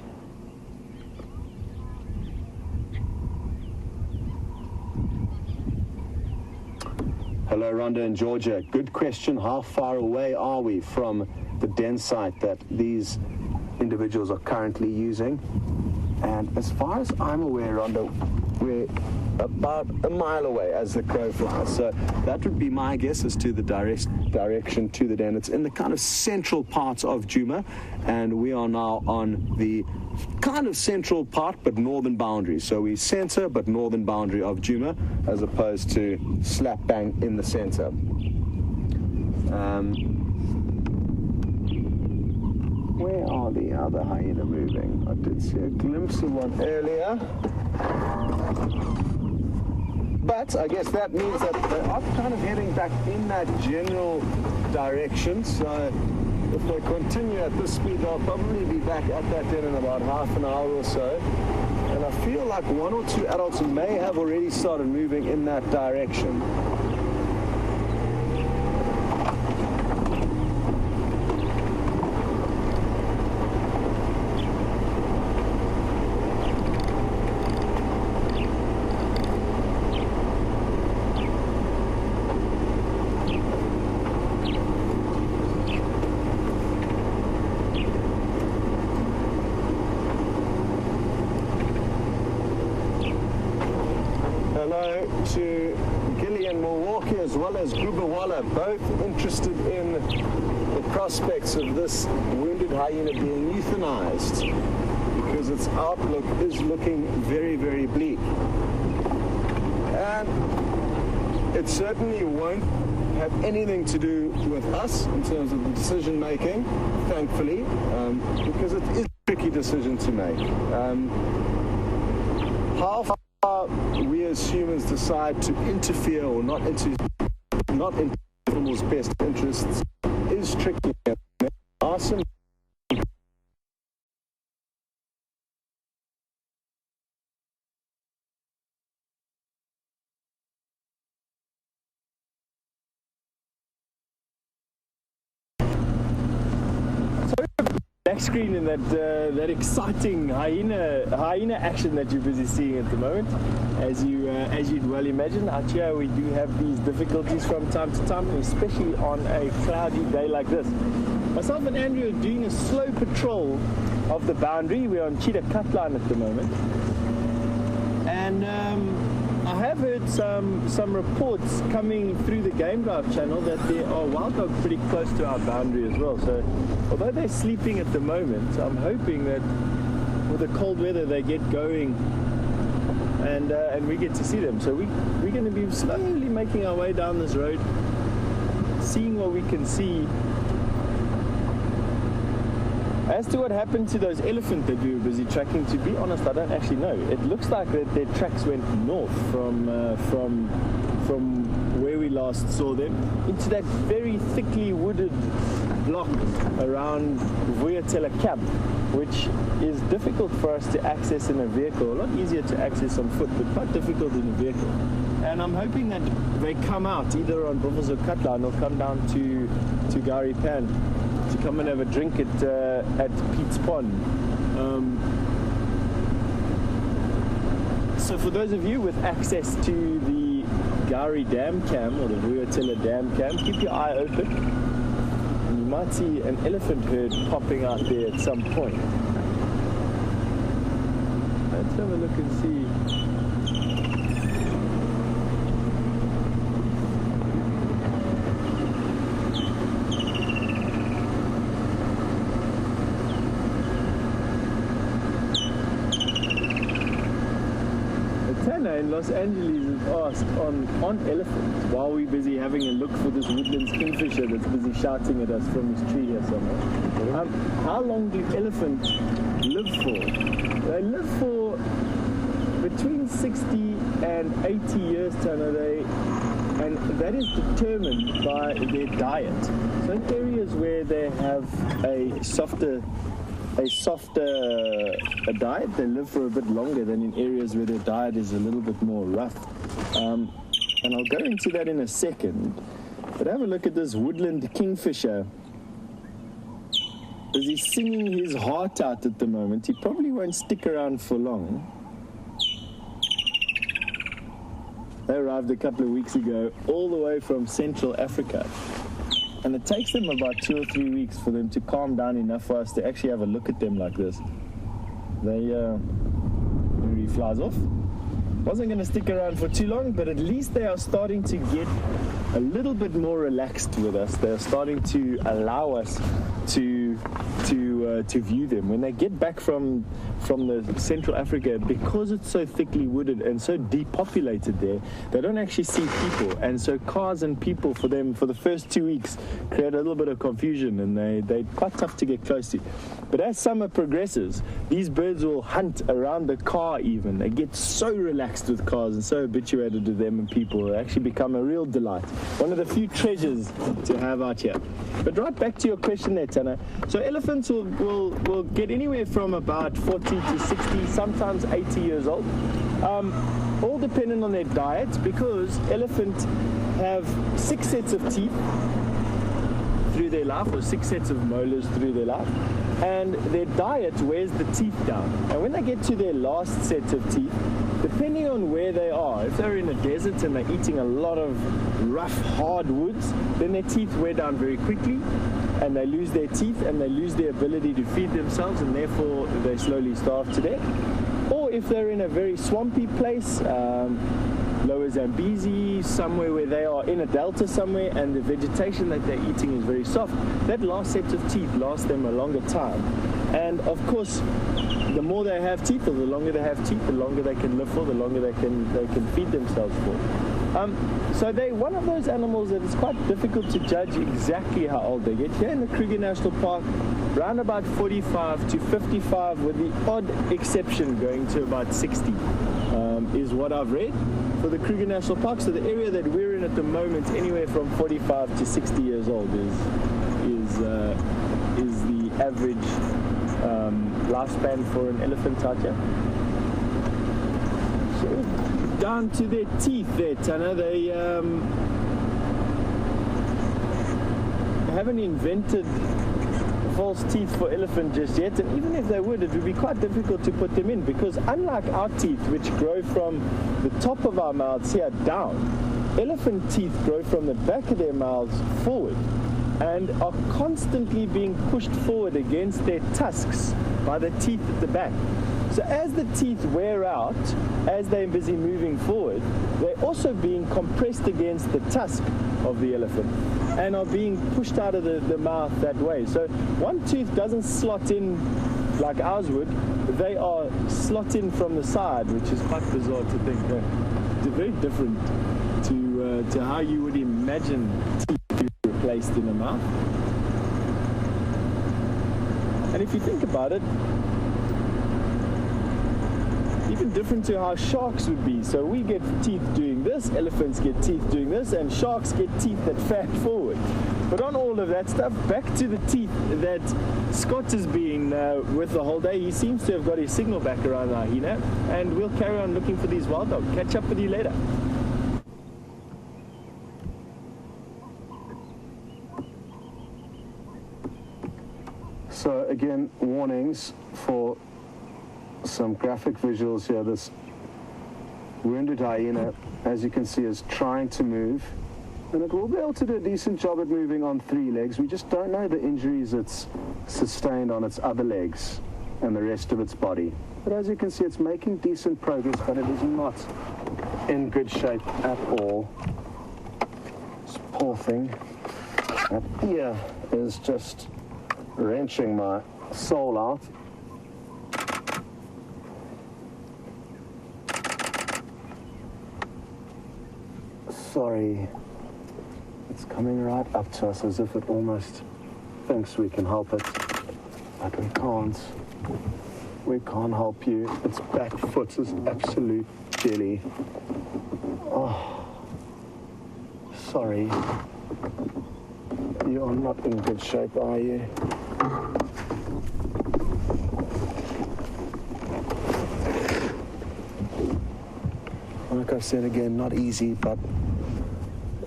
Hello, Rhonda in Georgia. Good question. How far away are we from the den site that these individuals are currently using? And as far as I'm aware, Rhonda, we're about a mile away as the crow flies. So that would be my guess as to the direction to the den. It's in the kind of central part of Djuma, and we are now on the kind of central part but northern boundary. So we center but northern boundary of Djuma as opposed to slap bang in the center. Where are the other hyena moving? I did see a glimpse of one earlier. But I guess that means that they are kind of heading back in that general direction. So if they continue at this speed, they'll probably be back at that den in about half an hour or so. And I feel like one or two adults may have already started moving in that direction. To Gillian, Milwaukee, as well as Grubawala, both interested in the prospects of this wounded hyena being euthanized because its outlook is looking very, very bleak. And it certainly won't have anything to do with us in terms of the decision making, thankfully, because it is a tricky decision to make. How far we as humans decide to interfere or not into animals' best interests is tricky. There are some back screen in that exciting hyena action that you're busy seeing at the moment. As you'd well imagine, out here we do have these difficulties from time to time, especially on a cloudy day like this. Myself and Andrew are doing a slow patrol of the boundary. We're on cheetah cut line at the moment, and I have heard some reports coming through the Game Drive channel that there are wild dogs pretty close to our boundary as well. So although they're sleeping at the moment, I'm hoping that with the cold weather they get going and we get to see them. So we're going to be slowly making our way down this road, seeing what we can see. As to what happened to those elephant that we were busy tracking, to be honest, I don't actually know. It looks like that their tracks went north from where we last saw them into that very thickly wooded block around Vuyatela camp, which is difficult for us to access in a vehicle. A lot easier to access on foot, but quite difficult in a vehicle. And I'm hoping that they come out either on Buffels or Cutline or come down to Gari Pan to come and have a drink at Pete's Pond. So for those of you with access to the Gari Dam Cam or the Vuyatela Dam Cam, keep your eye open. And you might see an elephant herd popping out there at some point. Let's have a look and see. In Los Angeles is asked on elephants while we're busy having a look for this woodlands kingfisher that's busy shouting at us from his tree here somewhere. How long do elephants live for? They live for between 60 and 80 years, Tana, and that is determined by their diet. So in areas where they have a softer diet, they live for a bit longer than in areas where their diet is a little bit more rough. And I'll go into that in a second. But have a look at this woodland kingfisher. As he's singing his heart out at the moment, he probably won't stick around for long. They arrived a couple of weeks ago, all the way from Central Africa. And it takes them about 2 or 3 weeks for them to calm down enough for us to actually have a look at them like this. He flies off. Wasn't going to stick around for too long, but at least they are starting to get a little bit more relaxed with us. They are starting to allow us to view them. When they get back from the Central Africa, because it's so thickly wooded and so depopulated there, they don't actually see people. And so cars and people for them for the first 2 weeks create a little bit of confusion, and they're quite tough to get close to. But as summer progresses, these birds will hunt around the car even. They get so relaxed with cars and so habituated to them and people, they actually become a real delight. One of the few treasures to have out here. But right back to your question there, Tana. So elephants will get anywhere from about 40 to 60, sometimes 80 years old. All dependent on their diet, because elephants have 6 sets of teeth through their life, or 6 sets of molars through their life, and their diet wears the teeth down. And when they get to their last set of teeth, depending on where they are, if they're in a desert and they're eating a lot of rough, hard woods, then their teeth wear down very quickly, and they lose their teeth and they lose their ability to feed themselves, and therefore they slowly starve to death. Or if they're in a very swampy place, Lower Zambezi, somewhere where they are in a delta somewhere, and the vegetation that they're eating is very soft, that last set of teeth lasts them a longer time. And of course, the more they have teeth, or the longer they have teeth, the longer they can live for, the longer they can feed themselves for. So they're one of those animals that it's quite difficult to judge exactly how old they get. Here in the Kruger National Park, around about 45 to 55, with the odd exception going to about 60, is what I've read for the Kruger National Park. So the area that we're in at the moment, anywhere from 45 to 60 years old, is the average lifespan for an elephant out here. So down to their teeth there, Tana, they haven't invented false teeth for elephant just yet, and even if they would, it would be quite difficult to put them in, because unlike our teeth, which grow from the top of our mouths here down, elephant teeth grow from the back of their mouths forward and are constantly being pushed forward against their tusks by the teeth at the back. So as the teeth wear out, as they're busy moving forward, they're also being compressed against the tusk of the elephant and are being pushed out of the mouth that way. So one tooth doesn't slot in like ours would. They are slot in from the side, which is quite bizarre to think. It's very different to how you would imagine teeth being replaced in a mouth. And if you think about it, even different to how sharks would be. So we get teeth doing this, elephants get teeth doing this, and sharks get teeth that fat forward. But on all of that stuff, back to the teeth that Scott has been with the whole day. He seems to have got his signal back around the hyena, and we'll carry on looking for these wild dogs. Catch up with you later. So again, warnings for some graphic visuals here. This wounded hyena, as you can see, is trying to move, and it will be able to do a decent job at moving on 3 legs. We just don't know the injuries it's sustained on its other legs and the rest of its body. But as you can see, it's making decent progress, but it is not in good shape at all. This poor thing. That ear is just wrenching my soul out. Sorry, it's coming right up to us as if it almost thinks we can help it, but we can't. we can't help you. Its back foot is absolute jelly. Oh, sorry. You are not in good shape, are you? Like I said again, not easy, but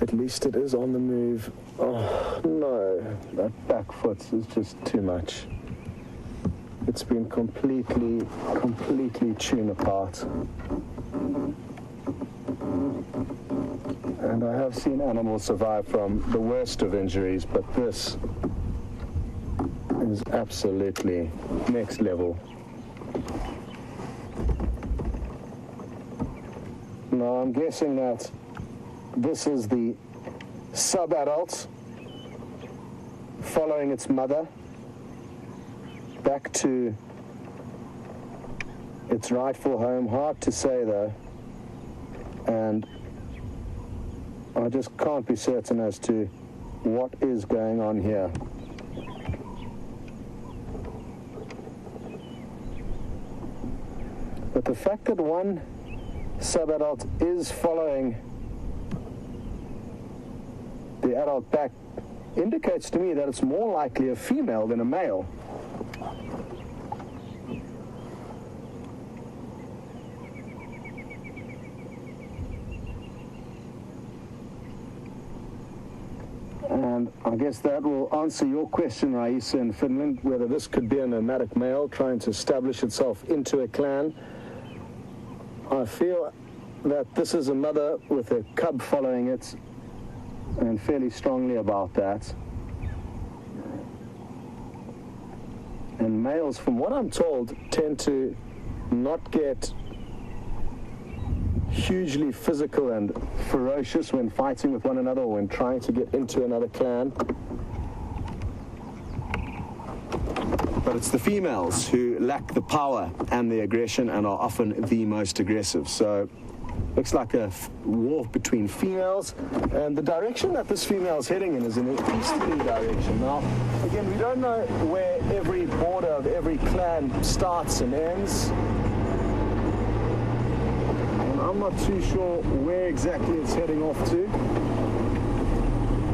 at least it is on the move. Oh, no. That back foot is just too much. It's been completely torn apart. And I have seen animals survive from the worst of injuries, but this is absolutely next level. Now, I'm guessing that this is the sub-adult following its mother back to its rightful home. Hard to say, though. And I just can't be certain as to what is going on here. But the fact that one sub-adult is following the adult back indicates to me that it's more likely a female than a male. And I guess that will answer your question, Raisa, in Finland, whether this could be a nomadic male trying to establish itself into a clan. I feel that this is a mother with a cub following it, and fairly strongly about that. And males, from what I'm told, tend to not get hugely physical and ferocious when fighting with one another or when trying to get into another clan. But it's the females who lack the power and the aggression and are often the most aggressive. So looks like a war between females, and the direction that this female is heading in is in an easterly direction. Now, again, we don't know where every border of every clan starts and ends. I'm not too sure where exactly it's heading off to.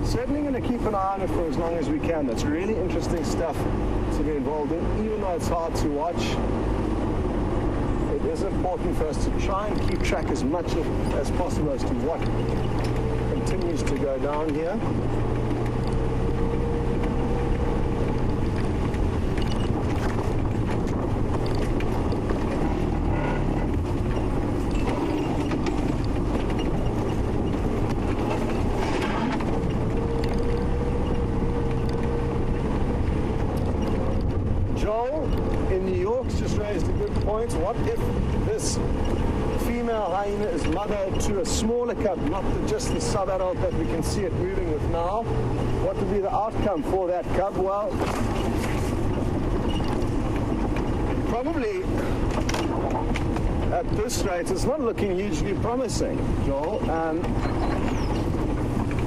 Certainly going to keep an eye on it for as long as we can. That's really interesting stuff to be involved in, even though it's hard to watch. It is important for us to try and keep track as much as possible as to what continues to go down here. What if this female hyena is mother to a smaller cub, not just the sub-adult that we can see it moving with now? What would be the outcome for that cub? Well, probably at this rate, it's not looking hugely promising, Joel.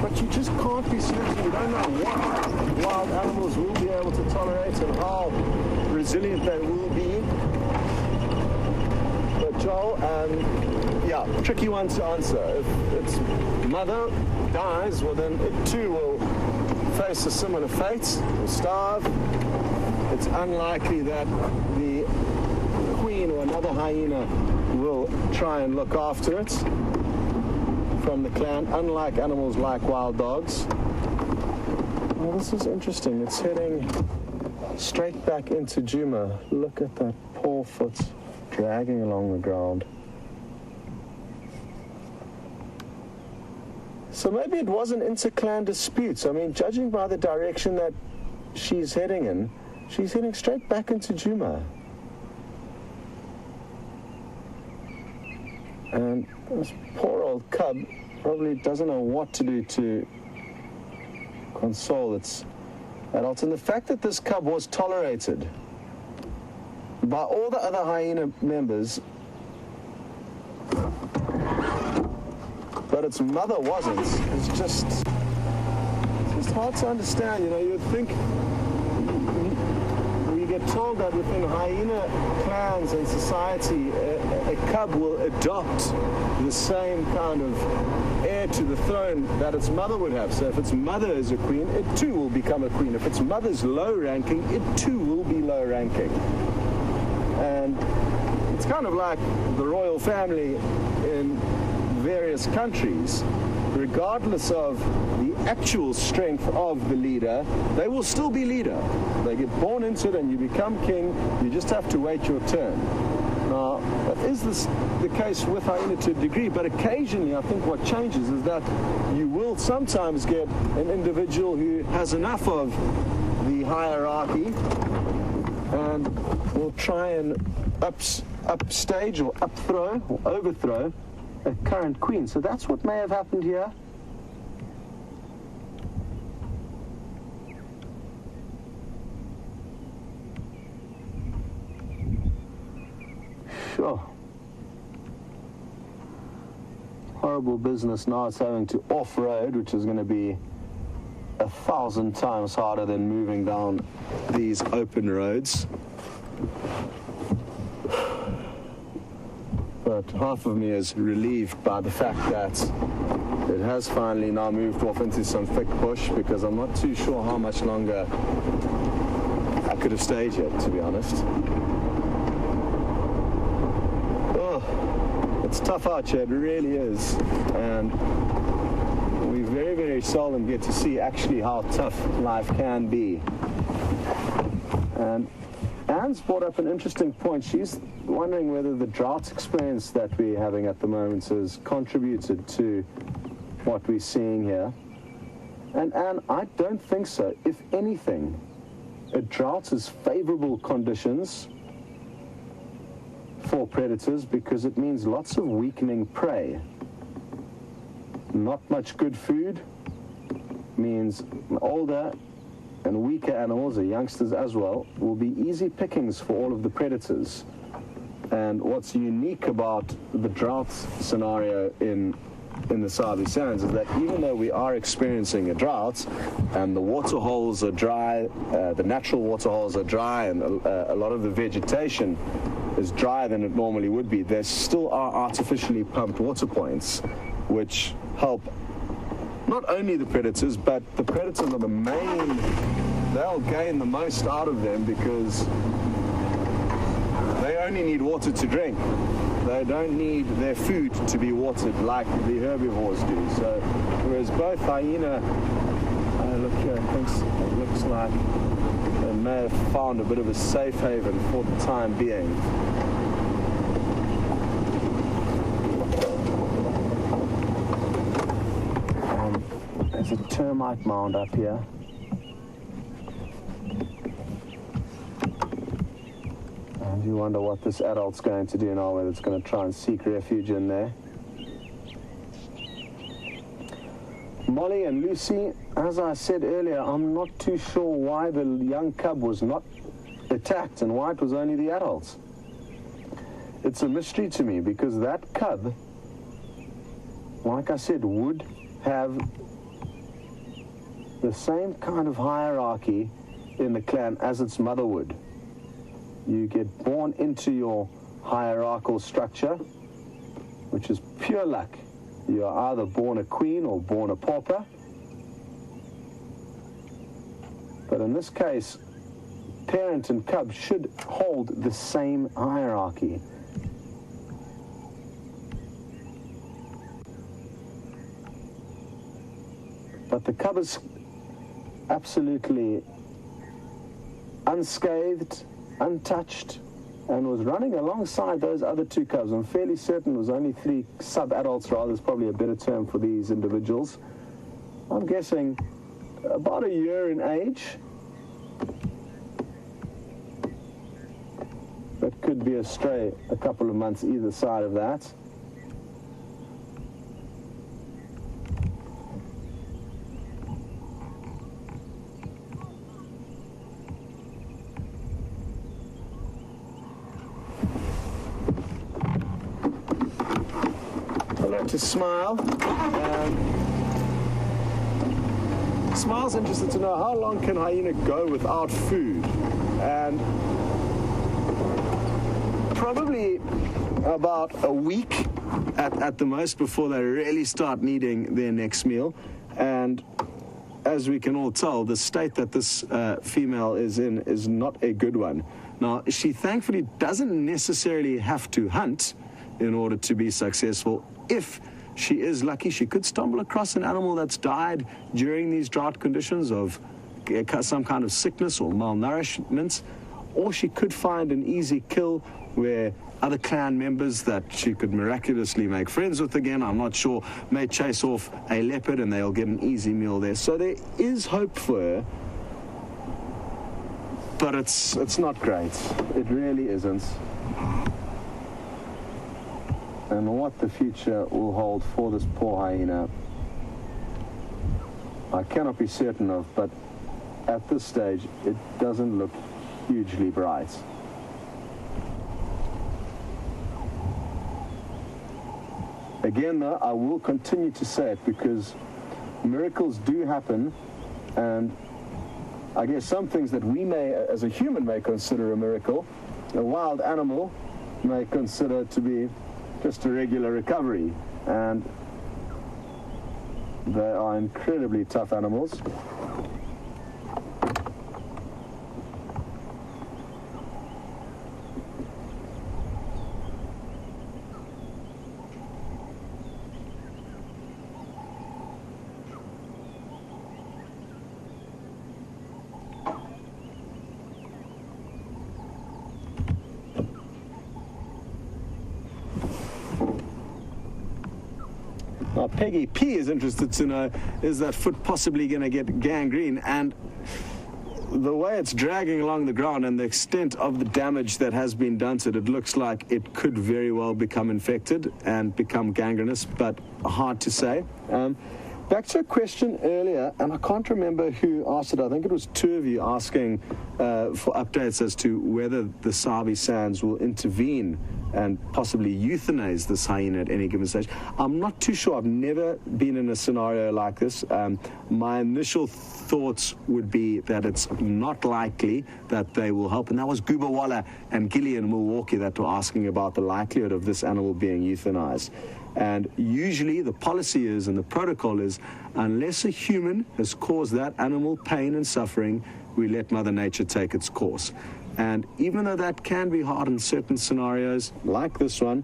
But you just can't be certain. You don't know what wild animals will be able to tolerate and how resilient they will be. Joel, yeah, tricky one to answer. If its mother dies, well then it too will face a similar fate, will starve. It's unlikely that the queen or another hyena will try and look after it from the clan, unlike animals like wild dogs. Well, this is interesting. It's heading straight back into Juma. Look at that poor foot dragging along the ground. So maybe it was an inter-clan dispute. I mean, judging by the direction that she's heading in, she's heading straight back into Juma. And this poor old cub probably doesn't know what to do to console its adults. And the fact that this cub was tolerated by all the other hyena members, but its mother wasn't, it's just hard to understand. You know, you would think we get get told that within hyena clans and society, a cub will adopt the same kind of heir to the throne that its mother would have. So if its mother is a queen, it too will become a queen. If its mother's low ranking, it too will be low ranking. And it's kind of like the royal family in various countries. Regardless of the actual strength of the leader, they will still be leader. They get born into it and you become king. You just have to wait your turn. Now, that is the case with hyena to a degree, but occasionally I think what changes is that you will sometimes get an individual who has enough of the hierarchy and will try and upstage or upthrow or overthrow a current queen. So that's what may have happened here. Sure. Horrible business now it's having to off-road, which is going to be 1,000 times harder than moving down these open roads. But half of me is relieved by the fact that it has finally now moved off into some thick bush, because I'm not too sure how much longer I could have stayed here, to be honest. Oh, it's tough out here, it really is. And we very, very seldom get to see actually how tough life can be. And Anne's brought up an interesting point. She's wondering whether the drought experience that we're having at the moment has contributed to what we're seeing here. And Anne, I don't think so. If anything, a drought is favorable conditions for predators because it means lots of weakening prey. Not much good food means older and weaker animals, or youngsters as well, will be easy pickings for all of the predators. And what's unique about the drought scenario in the Sabi Sands is that even though we are experiencing a drought and the water holes are dry, the natural water holes are dry, and a lot of the vegetation is drier than it normally would be, there still are artificially pumped water points which help not only the predators, but the predators are the main, they'll gain the most out of them because they only need water to drink. They don't need their food to be watered like the herbivores do. So, whereas both hyena, look here, it looks like they may have found a bit of a safe haven for the time being. There's a termite mound up here. And you wonder what this adult's going to do now, whether it's going to try and seek refuge in there. Molly and Lucy, as I said earlier, I'm not too sure why the young cub was not attacked and why it was only the adults. It's a mystery to me because that cub, like I said, would have the same kind of hierarchy in the clan as its mother would. You get born into your hierarchical structure, which is pure luck. You are either born a queen or born a pauper. But in this case, parent and cub should hold the same hierarchy. But the cub is absolutely unscathed, untouched, and was running alongside those other two cubs. I'm fairly certain it was only 3 sub-adults, rather, is probably a better term for these individuals. I'm guessing about a year in age. But could be a stray a couple of months either side of that. To smile. Smile's interested to know how long can hyena go without food, and probably about a week at the most before they really start needing their next meal. And as we can all tell, the state that this female is in is not a good one. Now, she thankfully doesn't necessarily have to hunt in order to be successful. If she is lucky, she could stumble across an animal that's died during these drought conditions of some kind of sickness or malnourishment, or she could find an easy kill where other clan members that she could miraculously make friends with again, I'm not sure, may chase off a leopard and they'll get an easy meal there. So there is hope for her, but it's not great. It really isn't. And what the future will hold for this poor hyena, I cannot be certain of, but at this stage, it doesn't look hugely bright. Again, though, I will continue to say it because miracles do happen, and I guess some things that we may, as a human, may consider a miracle, a wild animal may consider to be just a regular recovery, and they are incredibly tough animals. Now, Peggy P is interested to know, is that foot possibly going to get gangrene? And the way it's dragging along the ground and the extent of the damage that has been done to it, it looks like it could very well become infected and become gangrenous, but hard to say. Back to a question earlier, and I can't remember who asked it. I think it was two of you asking for updates as to whether the Sabi Sands will intervene and possibly euthanize this hyena at any given stage. I'm not too sure. I've never been in a scenario like this. My initial thoughts would be that it's not likely that they will help. And that was Gubawala and Gilly in Milwaukee that were asking about the likelihood of this animal being euthanized. And usually the policy is, and the protocol is, unless a human has caused that animal pain and suffering, we let Mother Nature take its course. And even though that can be hard in certain scenarios, like this one,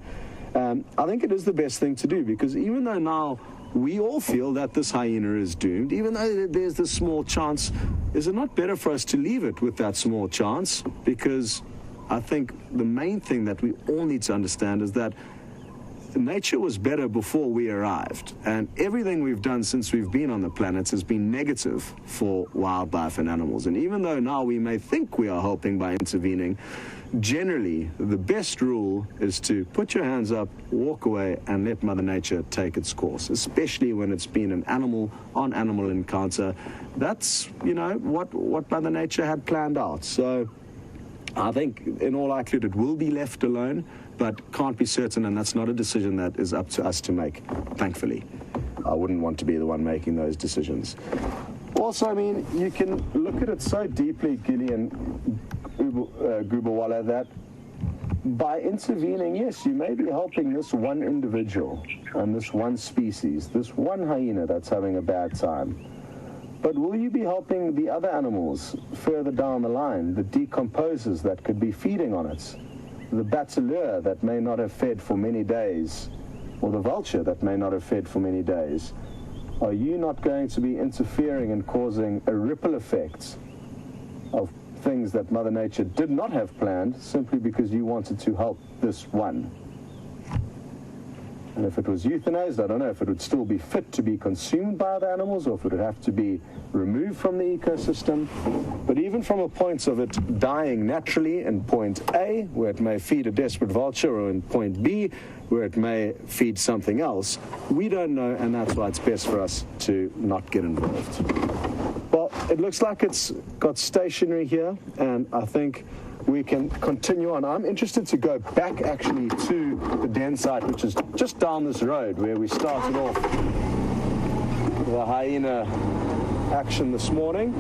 I think it is the best thing to do, because even though now we all feel that this hyena is doomed, even though there's this small chance, is it not better for us to leave it with that small chance? Because I think the main thing that we all need to understand is that nature was better before we arrived, and everything we've done since we've been on the planet has been negative for wildlife and animals. And even though now we may think we are helping by intervening, generally the best rule is to put your hands up, walk away, and let Mother Nature take its course, especially when it's been an animal-on-animal encounter. That's, you know, what Mother Nature had planned out. So I think in all likelihood it will be left alone, but can't be certain, and that's not a decision that is up to us to make, thankfully. I wouldn't want to be the one making those decisions. Also, I mean, you can look at it so deeply, Gilly and Gubawala, that by intervening, yes, you may be helping this one individual and this one species, this one hyena that's having a bad time. But will you be helping the other animals further down the line, the decomposers that could be feeding on it, the bataleur that may not have fed for many days, or the vulture that may not have fed for many days? Are you not going to be interfering and causing a ripple effect of things that Mother Nature did not have planned simply because you wanted to help this one? And if it was euthanized, I don't know if it would still be fit to be consumed by other animals, or if it would have to be removed from the ecosystem. But even from a point of it dying naturally in point A, where it may feed a desperate vulture, or in point B, where it may feed something else, we don't know, and that's why it's best for us to not get involved. Well, it looks like it's got stationary here, and I think we can continue on. I'm interested to go back actually to the den site, which is just down this road where we started off. The hyena action this morning.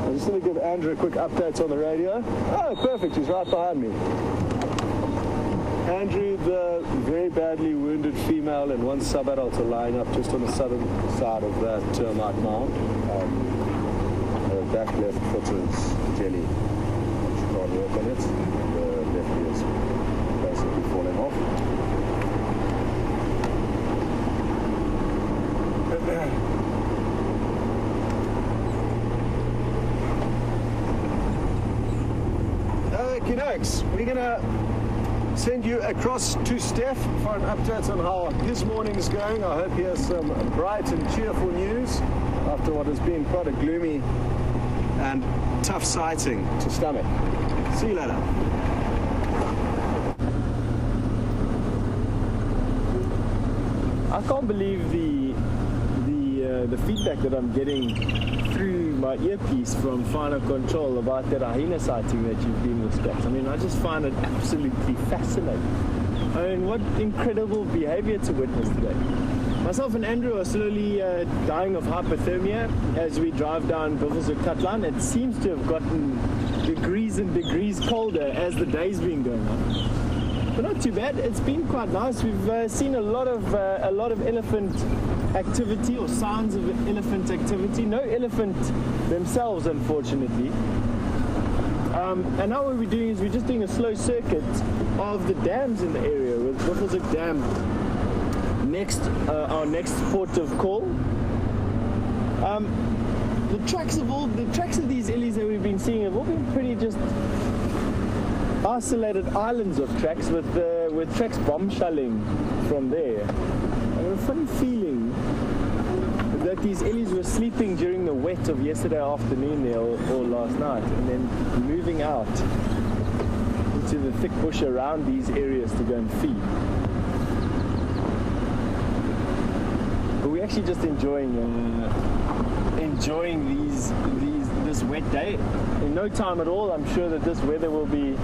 I'm just going to give Andrew a quick update on the radio. Oh, perfect, he's right behind me. Andrew, the very badly wounded female and one sub-adult are lying up just on the southern side of that termite mound. Her back left foot is jelly. She can't work on it. The left ear is basically falling off. Okay, dokes. We're going to send you across to Stef for an update on how his morning is going. I hope he has some bright and cheerful news after what has been quite a gloomy and tough sighting to stomach. See you later. I can't believe the feedback that I'm getting through my earpiece from Final Control about that hyena sighting that you've been with Stef. I mean, I just find it absolutely fascinating. I mean, what incredible behavior to witness today. Myself and Andrew are slowly dying of hypothermia as we drive down Buffelshoek. It seems to have gotten degrees and degrees colder as the day's been going on. But not too bad. It's been quite nice. We've seen a lot of elephant activity or signs of elephant activity. No elephant themselves, unfortunately. And now what we're doing is we're just doing a slow circuit of the dams in the area, with Buffelshoek Dam our next port of call. The tracks of these illies that we've been seeing have all been pretty just isolated islands of tracks with tracks bombshelling from there. I have a funny feeling that these illies were sleeping during the wet of yesterday afternoon there or last night, and then moving out into the thick bush around these areas to go and feed. But we're actually just enjoying this wet day. In no time at all, I'm sure that this weather will be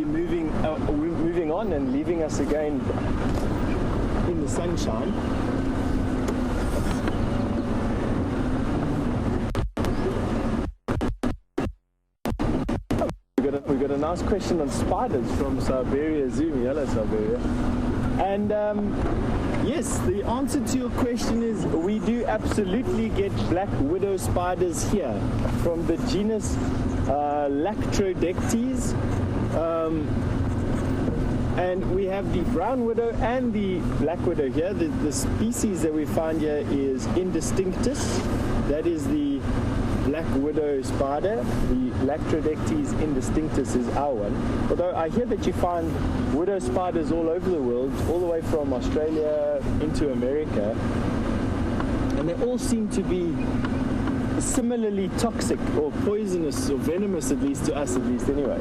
moving on and leaving us again in the sunshine. We got a nice question on spiders from Siberia Zoom. Hello, Siberia. And yes, the answer to your question is we do absolutely get black widow spiders here from the genus Lactrodectes. And we have the brown widow and the black widow here. The species that we find here is Indistinctus. That is the black widow spider. The Lactrodectes indistinctus is our one. Although I hear that you find widow spiders all over the world, all the way from Australia into America, and they all seem to be similarly toxic or poisonous or venomous, at least to us, anyway.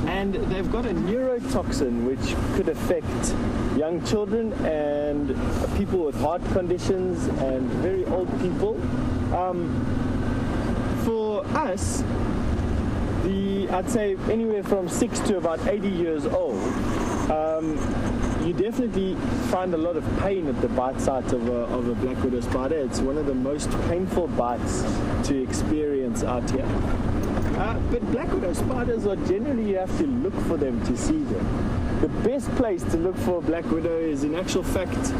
And they've got a neurotoxin which could affect young children and people with heart conditions and very old people. For us, I'd say anywhere from 6 to about 80 years old, you definitely find a lot of pain at the bite site of a black widow spider. It's one of the most painful bites to experience out here. But black widow spiders are generally, you have to look for them to see them. The best place to look for a black widow is in actual fact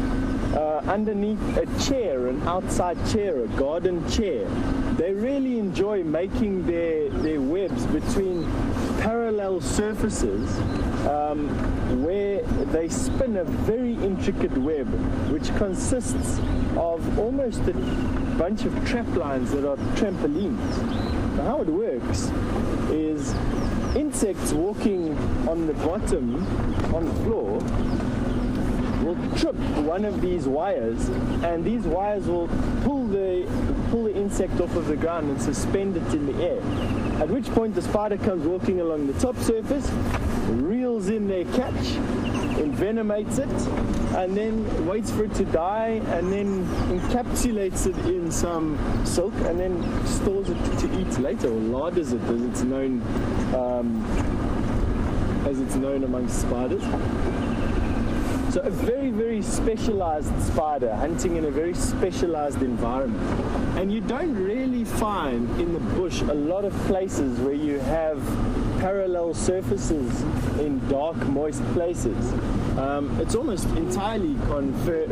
underneath a chair, an outside chair, a garden chair. They really enjoy making their webs between parallel surfaces where they spin a very intricate web which consists of almost a bunch of trap lines that are trampolines. Now how it works is insects walking on the bottom, on the floor, will trip one of these wires, and these wires will pull the insect off of the ground and suspend it in the air. At which point the spider comes walking along the top surface, reels in their catch, envenomates it, and then waits for it to die, and then encapsulates it in some silk, and then stores it to eat later, or larders it, as it's known amongst spiders. So a very, very specialized spider hunting in a very specialized environment. And you don't really find in the bush a lot of places where you have parallel surfaces in dark, moist places. It's almost entirely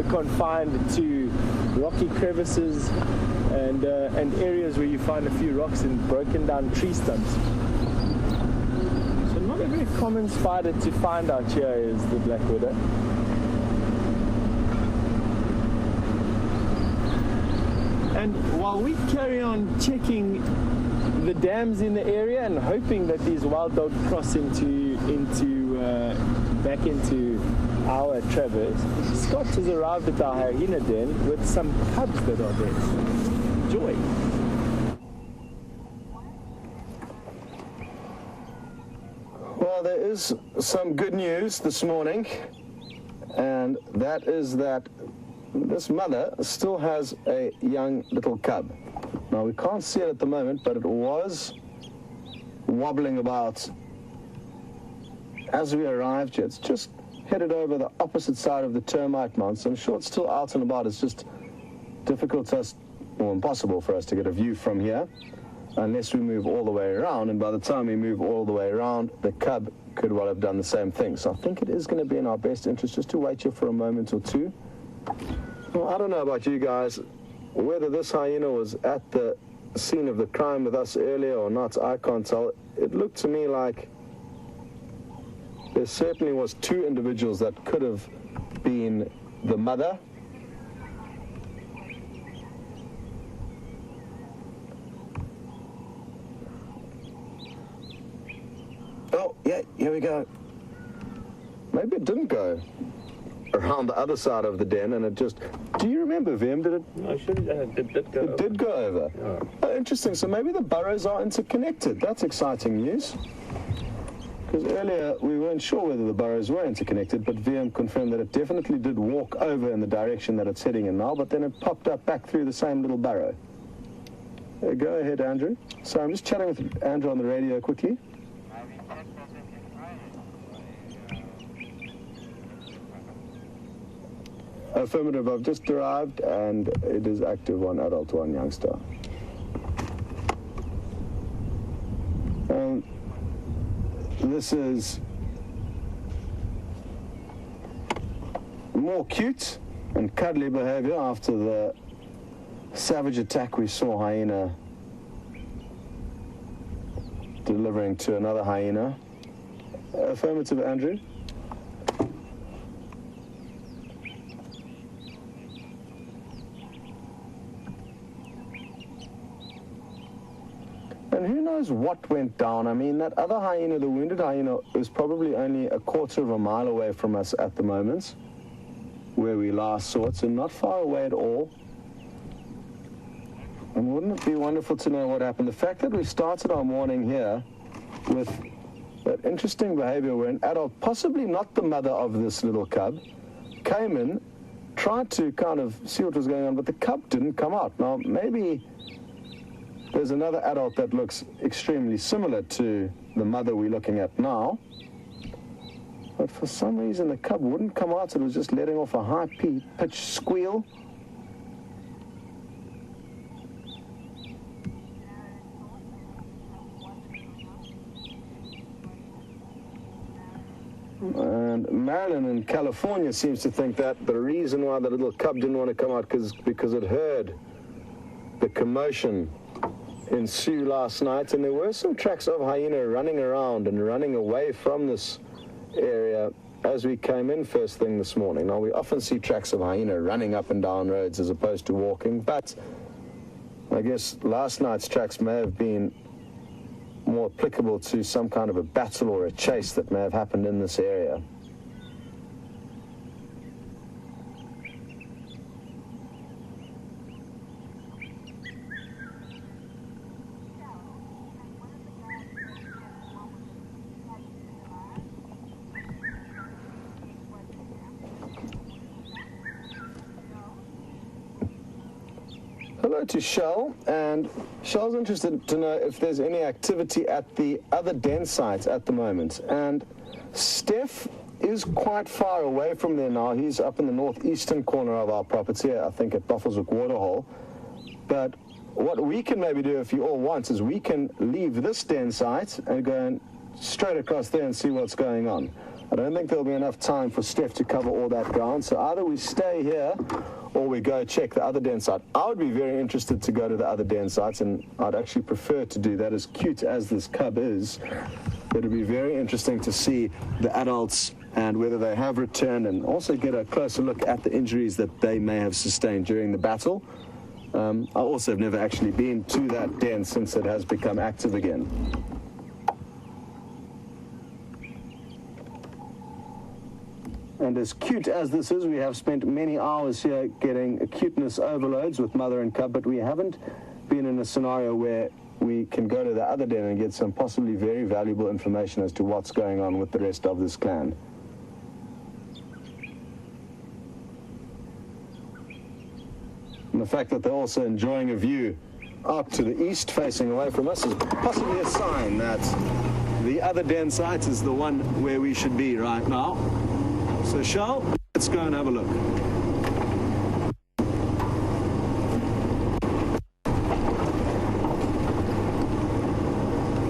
confined to rocky crevices and areas where you find a few rocks and broken down tree stumps. So not a very common spider to find out here is the black widow. And while we carry on checking the dams in the area and hoping that these wild dogs cross back into our traverse, Scott has arrived at our hyena den with some cubs that are there. Enjoy. Well, there is some good news this morning, and that is that this mother still has a young little cub. Now, we can't see it at the moment, but it was wobbling about as we arrived here. It's just headed over the opposite side of the termite mound, so I'm sure it's still out and about. It's just difficult to us, or impossible for us to get a view from here unless we move all the way around, and by the time we move all the way around, the cub could well have done the same thing. So I think it is going to be in our best interest just to wait here for a moment or two. Well, I don't know about you guys, whether this hyena was at the scene of the crime with us earlier or not, I can't tell. It looked to me like there certainly was two individuals that could have been the mother. Oh, yeah, here we go. Maybe it didn't go around the other side of the den, and it just... Do you remember, Vim? Did it... No, it did go over. It did go over. Yeah. Oh, interesting. So maybe the burrows are interconnected. That's exciting news. Because earlier we weren't sure whether the burrows were interconnected, but VM confirmed that it definitely did walk over in the direction that it's heading in now, but then it popped up back through the same little burrow. Go ahead, Andrew. So I'm just chatting with Andrew on the radio quickly. Affirmative, I've just arrived and it is active, 1 adult, 1 youngster. This is more cute and cuddly behavior after the savage attack we saw hyena delivering to another hyena. Affirmative, Andrew. And who knows what went down? I mean, that other hyena, the wounded hyena, is probably only a quarter of a mile away from us at the moment, where we last saw it, so not far away at all. And wouldn't it be wonderful to know what happened? The fact that we started our morning here with that interesting behavior where an adult, possibly not the mother of this little cub, came in, tried to kind of see what was going on, but the cub didn't come out. Now, maybe there's another adult that looks extremely similar to the mother we're looking at now. But for some reason, the cub wouldn't come out. It was just letting off a high-pitched squeal. And Marilyn in California seems to think that the reason why the little cub didn't want to come out because it heard the commotion ensue last night, and there were some tracks of hyena running around and running away from this area as we came in first thing this morning. Now, we often see tracks of hyena running up and down roads as opposed to walking, but I guess last night's tracks may have been more applicable to some kind of a battle or a chase that may have happened in this area. Hello to Shell, and Shell's interested to know if there's any activity at the other den sites at the moment. And Stef is quite far away from there now. He's up in the northeastern corner of our property, I think at Buffelshoek Waterhole. But what we can maybe do, if you all want, is we can leave this den site and go straight across there and see what's going on. I don't think there'll be enough time for Stef to cover all that ground, so either we stay here or we go check the other den site. I would be very interested to go to the other den sites, and I'd actually prefer to do that. As cute as this cub is, it'd be very interesting to see the adults and whether they have returned, and also get a closer look at the injuries that they may have sustained during the battle. I also have never actually been to that den since it has become active again. And as cute as this is, we have spent many hours here getting cuteness overloads with mother and cub, but we haven't been in a scenario where we can go to the other den and get some possibly very valuable information as to what's going on with the rest of this clan. And the fact that they're also enjoying a view out to the east facing away from us is possibly a sign that the other den site is the one where we should be right now. So, Charles, let's go and have a look.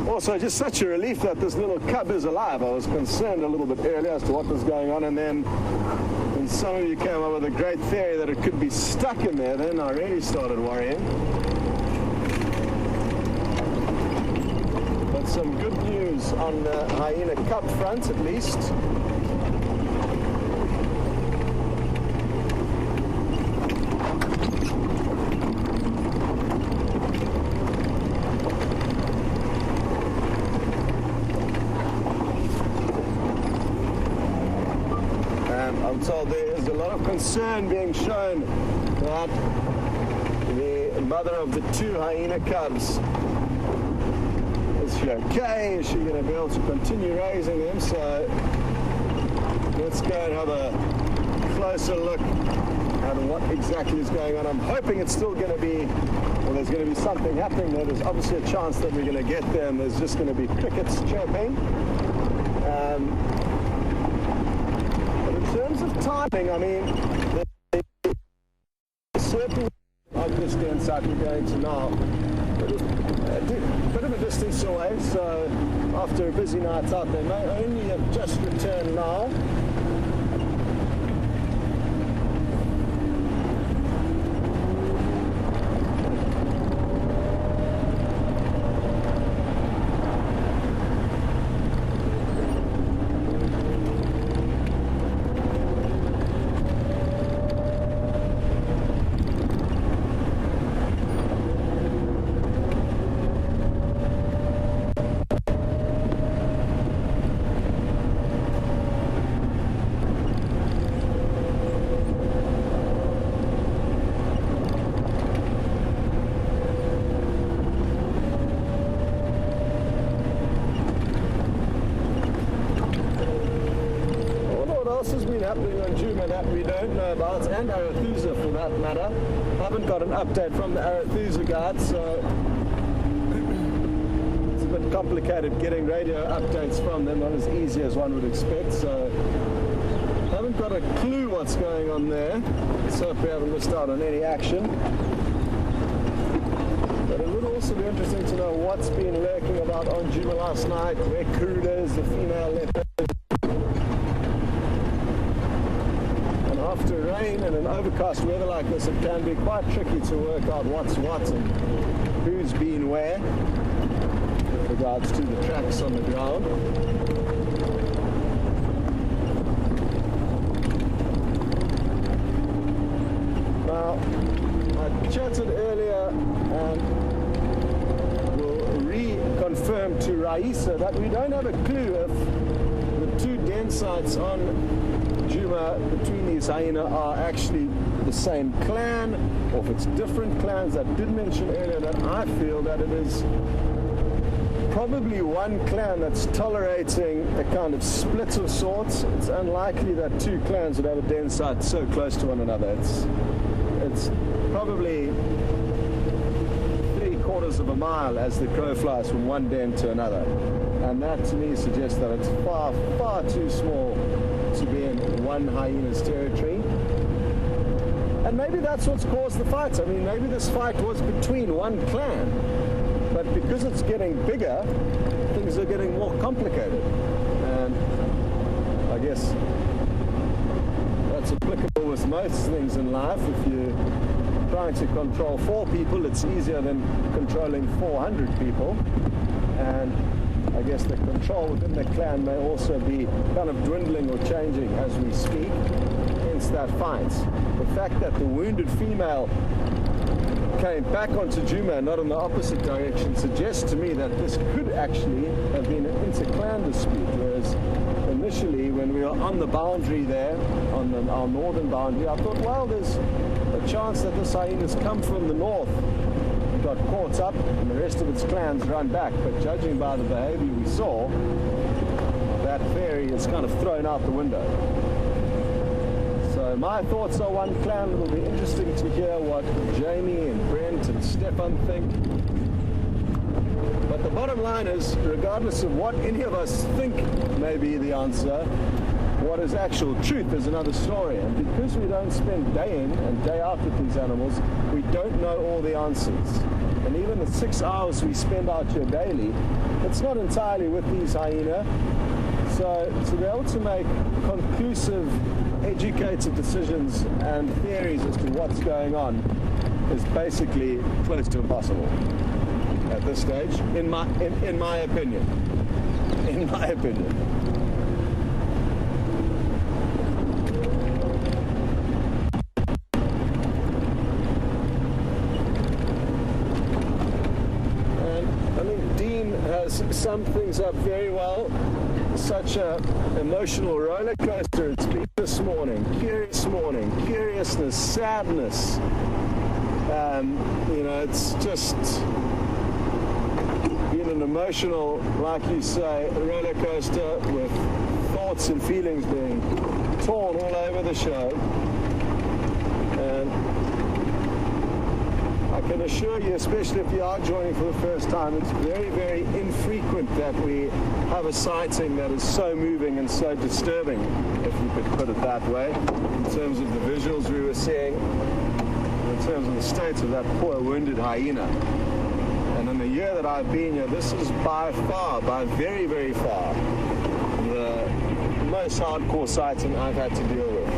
Also, just such a relief that this little cub is alive. I was concerned a little bit earlier as to what was going on, and then when some of you came up with a great theory that it could be stuck in there, then I really started worrying. But some good news on the hyena cub front, at least. I'm told there is a lot of concern being shown that the mother of the two hyena cubs, is she okay? Is she going to be able to continue raising them? So let's go and have a closer look at what exactly is going on. I'm hoping it's still going to be, well, there's going to be something happening there. There's obviously a chance that we're going to get there and there's just going to be crickets chirping. In terms of timing, I mean, certainly on this den site we're going to now, it is a bit of a distance away, so after a busy night out, they may only have just returned now. Happening on Juma that we don't know about, and Arathusa for that matter. I haven't got an update from the Arathusa guard, so it's a bit complicated getting radio updates from them, not as easy as one would expect, so I haven't got a clue what's going on there. Let's hope we haven't missed out on any action. But it would also be interesting to know what's been lurking about on Juma last night, where Kruda is, the female leopard. After rain and an overcast weather like this, it can be quite tricky to work out what's what and who's been where with regards to the tracks on the ground. Now, I chatted earlier and will reconfirm to Raisa that we don't have a clue if the two den sites on Juma between these hyena are actually the same clan, or if it's different clans. I did mention earlier that I feel that it is probably one clan that's tolerating a kind of split of sorts. It's unlikely that two clans would have a den site so close to one another. It's probably 3/4 of a mile as the crow flies from one den to another, and that to me suggests that it's far, far too small to be in one hyena's territory. And maybe that's what's caused the fight. I mean, maybe this fight was between one clan, but because it's getting bigger, things are getting more complicated. And I guess that's applicable with most things in life. If you're trying to control 4 people, it's easier than controlling 400 people. And I guess the control within the clan may also be kind of dwindling or changing as we speak, hence that fight. The fact that the wounded female came back onto Juma, not in the opposite direction, suggests to me that this could actually have been an inter-clan dispute, whereas initially when we were on the boundary there, on our northern boundary, I thought, well, there's a chance that this hyena's come from the north, got caught up, and the rest of its clans run back. But judging by the behavior we saw, that theory is kind of thrown out the window. So my thoughts are one clan. It'll be interesting to hear what Jamie and Brent and Stefan think. But the bottom line is, regardless of what any of us think may be the answer, what is actual truth is another story. And because we don't spend day in and day out with these animals, we don't know all the answers. And even the 6 hours we spend out here daily, it's not entirely with these hyena. So to be able to make conclusive, educated decisions and theories as to what's going on is basically close to impossible at this stage, in my opinion. In my opinion. Sum things up very well. Such an emotional roller coaster it's been this morning. Curiousness, sadness. It's just been an emotional, like you say, roller coaster with thoughts and feelings being torn all over the show. And I can assure you, especially if you are joining for the first time, it's very, very infrequent that we have a sighting that is so moving and so disturbing, if you could put it that way, in terms of the visuals we were seeing, in terms of the state of that poor wounded hyena. And in the year that I've been here, this is by very, very far, the most hardcore sighting I've had to deal with.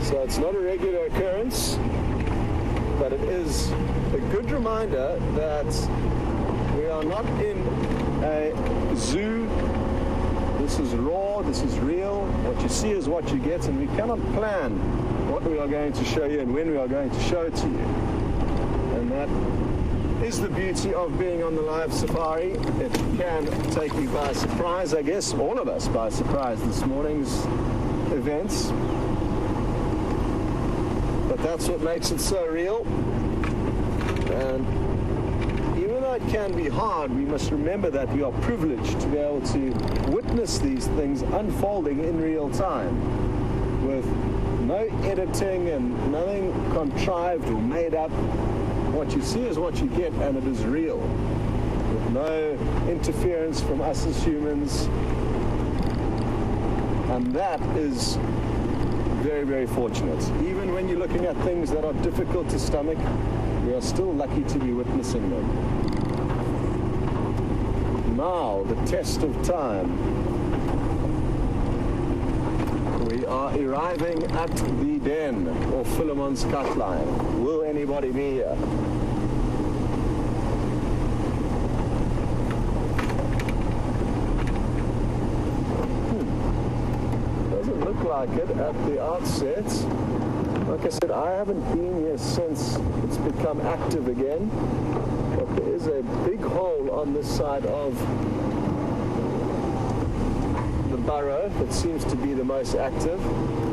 So it's not a regular occurrence, but it is a good reminder that we are not in a zoo. This is raw, this is real. What you see is what you get, and we cannot plan what we are going to show you and when we are going to show it to you. And that is the beauty of being on the live safari. It can take you by surprise, I guess, all of us by surprise, this morning's events. But that's what makes it so real. And even though it can be hard, we must remember that we are privileged to be able to witness these things unfolding in real time with no editing and nothing contrived or made up. What you see is what you get, and it is real, with no interference from us as humans. And that is very, very fortunate. Even when you're looking at things that are difficult to stomach, we are still lucky to be witnessing them. Now, the test of time. We are arriving at the den, or Philemon's cut line. Will anybody be here? Doesn't look like it at the outset. Like I said, I haven't been here since it's become active again. But there is a big hole on this side of the burrow that seems to be the most active,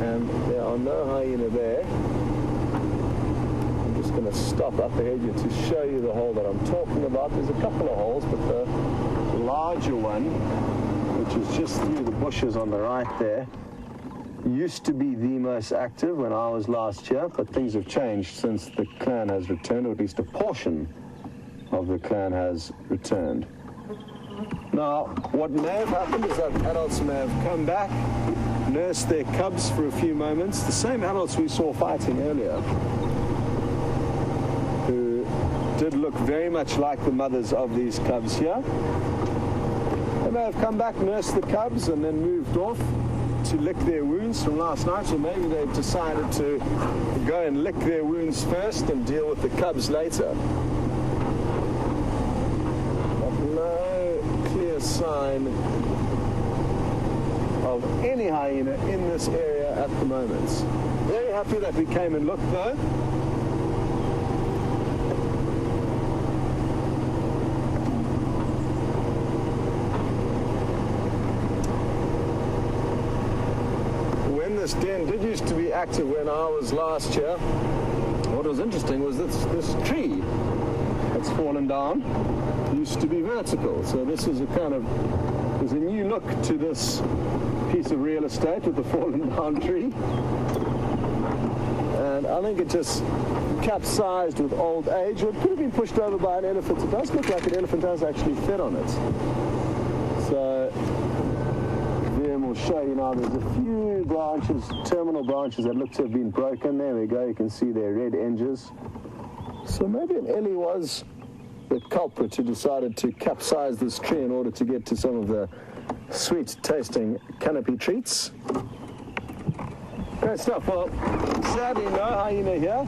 and there are no hyena there. I'm just going to stop up ahead here to show you the hole that I'm talking about. There's a couple of holes, but the larger one, which is just through the bushes on the right there, used to be the most active when I was last here, but things have changed since the clan has returned, or at least a portion of the clan has returned. Now, what may have happened is that adults may have come back, nurse their cubs for a few moments, the same adults we saw fighting earlier, who did look very much like the mothers of these cubs here. They may have come back, nursed the cubs, and then moved off to lick their wounds from last night, or maybe they've decided to go and lick their wounds first and deal with the cubs later. But no clear sign of any hyena in this area at the moment. Very happy that we came and looked though. This den did used to be active when I was last here. What was interesting was this tree that's fallen down used to be vertical. So this is there's a new look to this piece of real estate with the fallen down tree. And I think it just capsized with old age, or it could have been pushed over by an elephant. It does look like an elephant has actually fed on it. So we'll show you now, there's a few branches, terminal branches that look to have been broken. There we go, you can see their red edges. So maybe an Ellie was the culprit who decided to capsize this tree in order to get to some of the sweet tasting canopy treats. Great stuff. Well, sadly no hyena here,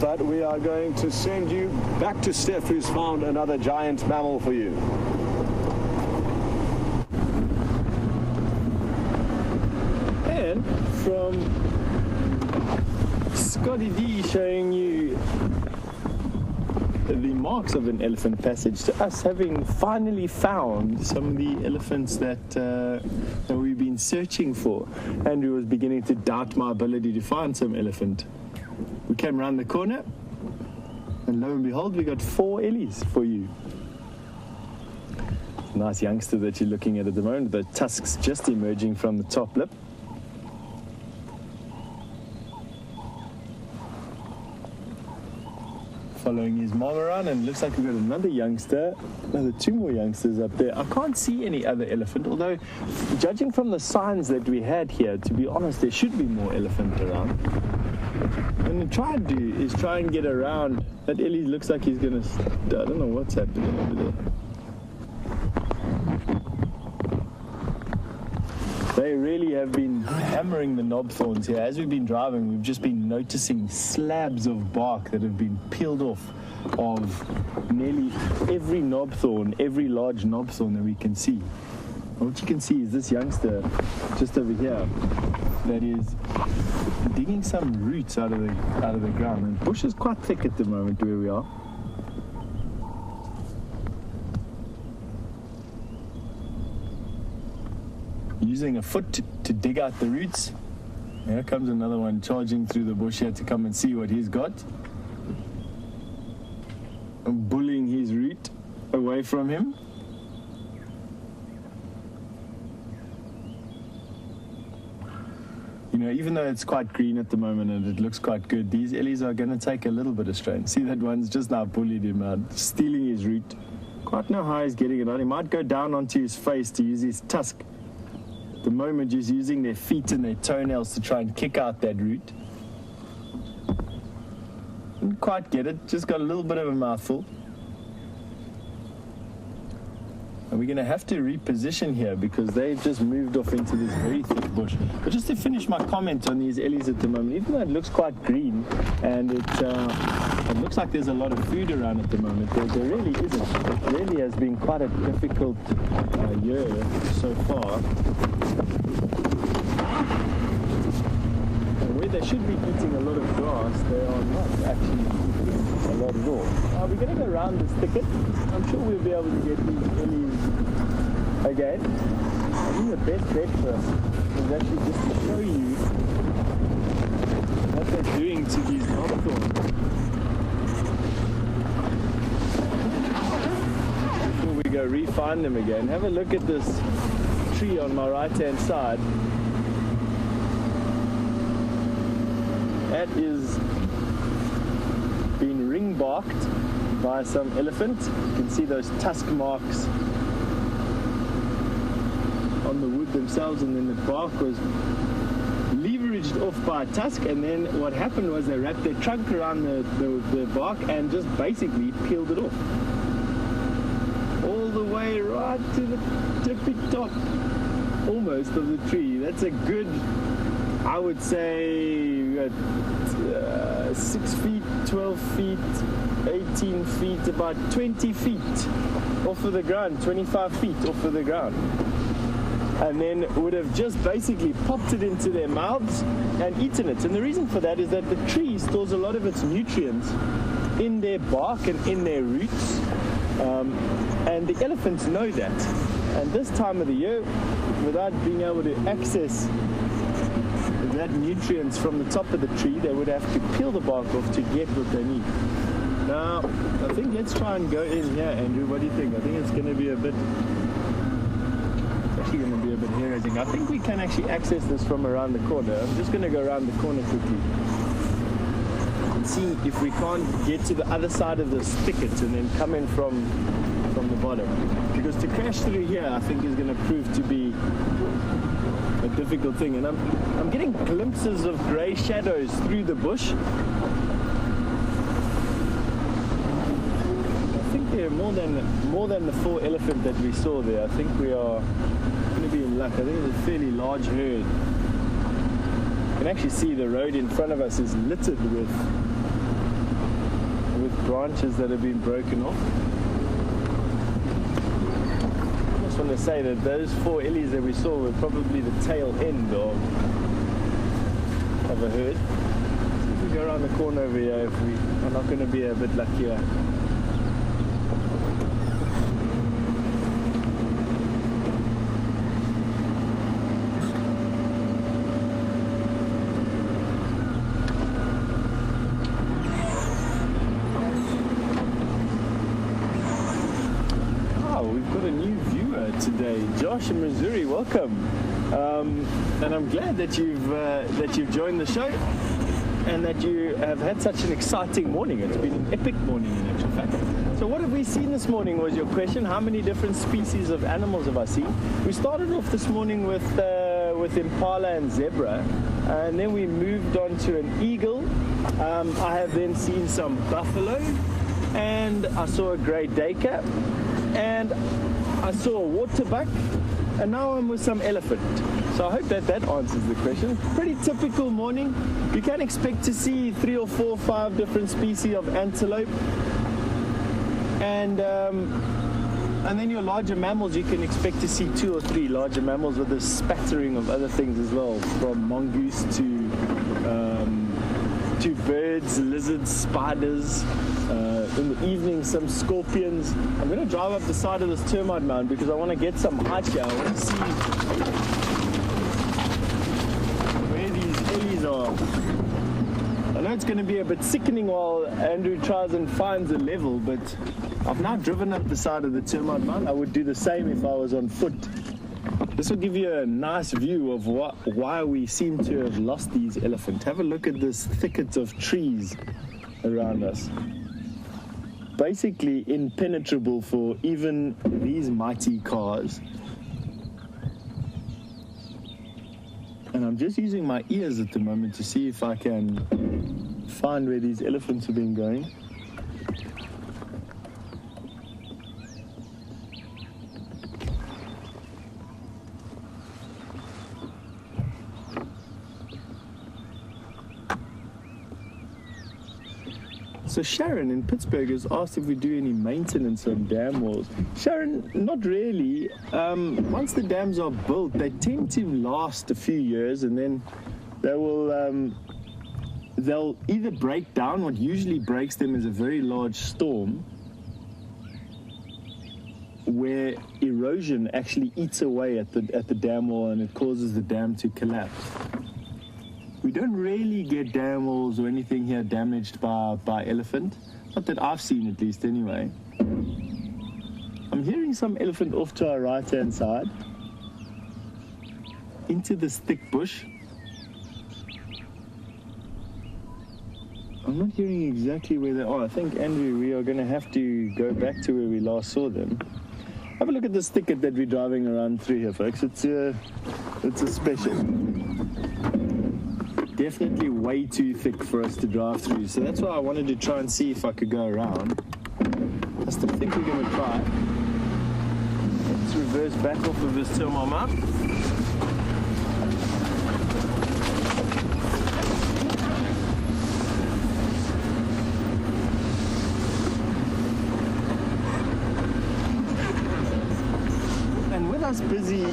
but we are going to send you back to Stef, who's found another giant mammal for you. From Scotty D showing you the marks of an elephant passage to us having finally found some of the elephants that we've been searching for. Andrew was beginning to doubt my ability to find some elephant. We came around the corner and lo and behold, we got 4 Ellies for you. Nice youngster that you're looking at the moment, the tusks just emerging from the top lip. Following his mom around, and looks like we've got another 2 more youngsters up there. I can't see any other elephant, although judging from the signs that we had here, to be honest, there should be more elephant around. And to try and do is try and get around. That Ellie looks like he's gonna, I don't know what's happening over there. They really have been hammering the knob thorns here. As we've been driving, we've just been noticing slabs of bark that have been peeled off of nearly every knob thorn, every large knob thorn that we can see. And what you can see is this youngster just over here that is digging some roots out of the ground. And the bush is quite thick at the moment where we are. Using a foot to dig out the roots. Here comes another one charging through the bush here to come and see what he's got. And bullying his root away from him. You know, even though it's quite green at the moment and it looks quite good, these Ellies are going to take a little bit of strain. See, that one's just now bullied him out, stealing his root. Quite know how he's getting it on. He might go down onto his face to use his tusk. The moment he's using their feet and their toenails to try and kick out that root. Didn't quite get it, just got a little bit of a mouthful. And we're going to have to reposition here because they've just moved off into this very thick bush. But just to finish my comment on these Ellies at the moment, even though it looks quite green and it looks like there's a lot of food around at the moment, there really isn't. It really has been quite a difficult year so far. And where they should be eating a lot of grass, they are not actually eating a lot at all. We're going to go around this thicket. I'm sure we'll be able to get these Ellies again. I think the best bet for us is actually just to show you what they're doing to these knob-thorns. Before we go re-find them again, have a look at this tree on my right-hand side. That is being ring-barked by some elephant. You can see those tusk marks on the wood themselves, and then the bark was finished off by a tusk, and then what happened was they wrapped their trunk around the bark and just basically peeled it off. All the way right to the tippy top, almost, of the tree. That's a good, I would say, 6 feet, 12 feet, 18 feet, about 20 feet off of the ground, 25 feet off of the ground. And then would have just basically popped it into their mouths and eaten it. And the reason for that is that the tree stores a lot of its nutrients in their bark and in their roots. And the elephants know that. And this time of the year, without being able to access that nutrients from the top of the tree, they would have to peel the bark off to get what they need. Now, I think let's try and go in here, Andrew. What do you think? I think it's going to be a bit... It's actually going to be a bit hair-raising. I think we can actually access this from around the corner. I'm just going to go around the corner quickly and see if we can't get to the other side of this thicket and then come in from the bottom. Because to crash through here, I think is going to prove to be a difficult thing. And I'm getting glimpses of grey shadows through the bush. Yeah, more than the 4 elephant that we saw there. I think we are going to be in luck. I think it's a fairly large herd. You can actually see the road in front of us is littered with branches that have been broken off. I just want to say that those 4 ellies that we saw were probably the tail end of a herd. So if we go around the corner over here, if we are not going to be a bit luckier. Today, Josh in Missouri, welcome. And I'm glad that you've joined the show and that you have had such an exciting morning. It's been an epic morning in actual fact. So what have we seen this morning was your question. How many different species of animals have I seen? We started off this morning with impala and zebra, and then we moved on to an eagle. I have then seen some buffalo, and I saw a great dacre, and I saw a waterbuck, and now I'm with some elephant. So I hope that answers the question. Pretty typical morning. You can expect to see 3 or 4 or 5 different species of antelope. And then your larger mammals, you can expect to see 2 or 3 larger mammals with a spattering of other things as well, from mongoose to birds, lizards, spiders. In the evening, some scorpions. I'm going to drive up the side of this termite mound because I want to get some height here. I want to see where these ellies are. I know it's going to be a bit sickening while Andrew tries and finds a level, but I've now driven up the side of the termite mound. I would do the same if I was on foot. This will give you a nice view of why we seem to have lost these elephants. Have a look at this thicket of trees around us. Basically impenetrable for even these mighty cars. And I'm just using my ears at the moment to see if I can find where these elephants have been going. So Sharon in Pittsburgh has asked if we do any maintenance on dam walls. Sharon, not really. Once the dams are built, they tend to last a few years, and then they'll either break down. What usually breaks them is a very large storm, where erosion actually eats away at the dam wall and it causes the dam to collapse. We don't really get dam walls or anything here damaged by elephant. Not that I've seen, at least, anyway. I'm hearing some elephant off to our right-hand side. Into this thick bush. I'm not hearing exactly where they are. I think, Andrew, we are going to have to go back to where we last saw them. Have a look at this thicket that we're driving around through here, folks. It's a special. definitely way too thick for us to drive through. So that's why I wanted to try and see if I could go around. I still think we're going to try. Let's reverse back off of this terminal map. And with us busy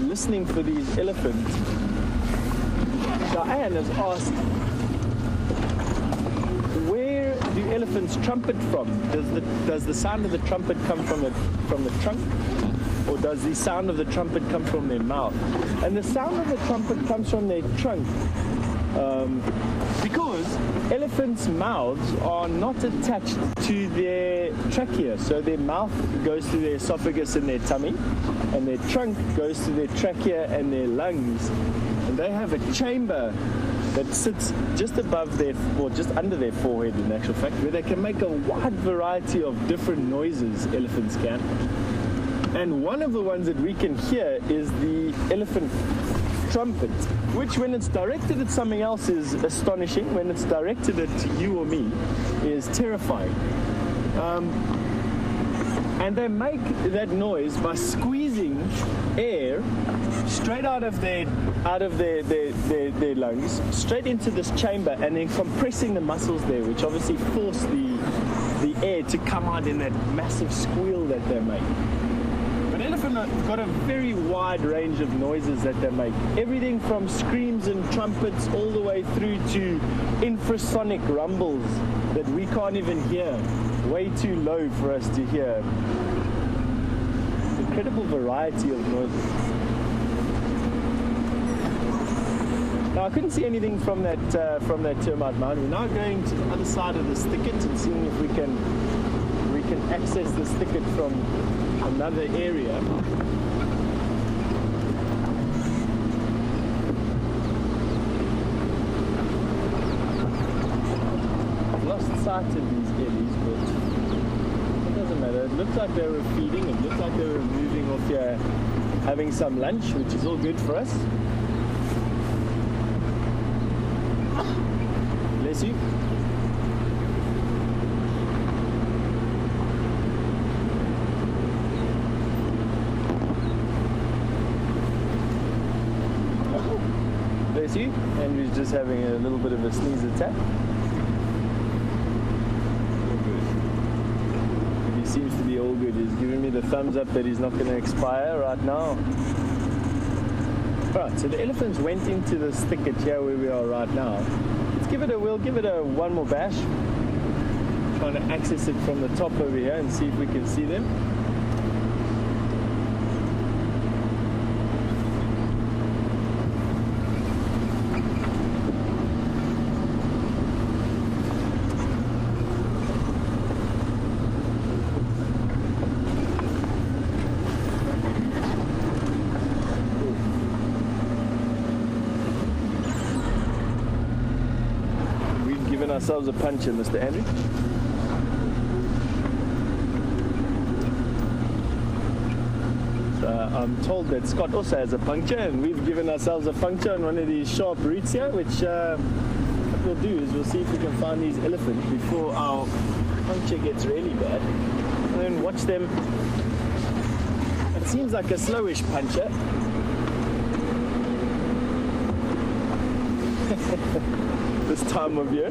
listening for these elephants, Diane has asked, where do elephants trumpet from? Does the sound of the trumpet come from the trunk, or does the sound of the trumpet come from their mouth? And the sound of the trumpet comes from their trunk, because elephants' mouths are not attached to their trachea. So their mouth goes to their esophagus and their tummy, and their trunk goes to their trachea and their lungs. And they have a chamber that sits just above their, or just under their forehead in actual fact, where they can make a wide variety of different noises, elephants can. And one of the ones that we can hear is the elephant trumpet, which when it's directed at something else is astonishing. When it's directed at you or me is terrifying. And they make that noise by squeezing air straight out of their lungs, straight into this chamber, and then compressing the muscles there, which obviously force the air to come out in that massive squeal that they make. But elephants have got a very wide range of noises that they make. Everything from screams and trumpets all the way through to infrasonic rumbles that we can't even hear. Way too low for us to hear. Incredible variety of noises. Now I couldn't see anything from that termite mound. We're now going to the other side of this thicket and seeing if we can access this thicket from another area. I've lost sight of these ellies, but it doesn't matter. It looks like they were feeding. It looks like they were moving off here, having some lunch, which is all good for us. Bless you. Bless you. Andrew's just having a little bit of a sneeze attack. He seems to be all good. He's giving me the thumbs up that he's not going to expire right now. Right, so the elephants went into this thicket here where we are right now. We'll give it a one more bash. Trying to access it from the top over here and see if we can see them. Ourselves a puncher, Mr. Andrew. So I'm told that Scott also has a puncture, and we've given ourselves a puncture on one of these sharp roots here, which what we'll do is we'll see if we can find these elephants before our puncture gets really bad, and then watch them. It seems like a slowish puncture. This time of year.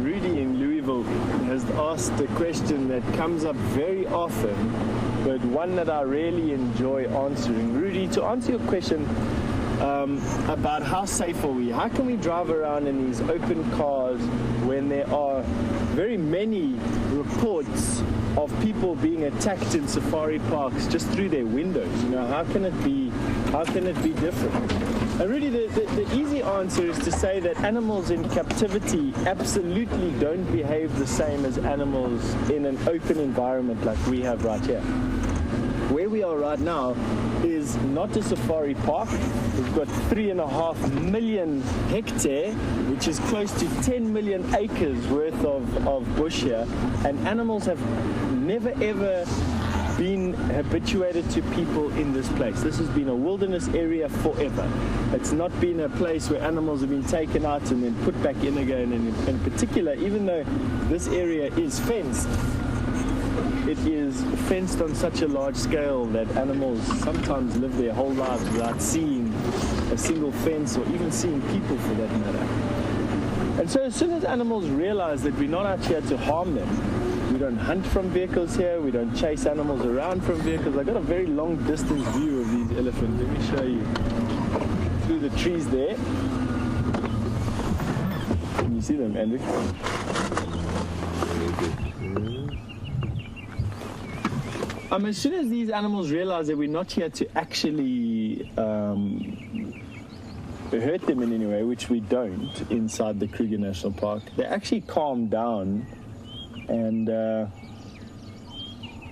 Rudy in Louisville has asked a question that comes up very often, but one that I really enjoy answering. Rudy, to answer your question, about how safe are we? How can we drive around in these open cars when there are very many reports of people being attacked in safari parks just through their windows? You know, how can it be different? And really the easy answer is to say that animals in captivity absolutely don't behave the same as animals in an open environment like we have right here. where we are right now is not a safari park. We've got 3.5 million hectare, which is close to 10 million acres worth of bush here, and animals have never ever been habituated to people in this place. This has been a wilderness area forever. It's not been a place where animals have been taken out and then put back in again. And in particular, even though this area is fenced, it is fenced on such a large scale that animals sometimes live their whole lives without seeing a single fence or even seeing people for that matter. And so as soon as animals realize that we're not out here to harm them, we don't hunt from vehicles here, we don't chase animals around from vehicles. I've got a very long distance view of these elephants. Let me show you through the trees there. Can you see them, Andrew? As soon as these animals realize that we're not here to actually hurt them in any way, which we don't inside the Kruger National Park, they actually calm down. And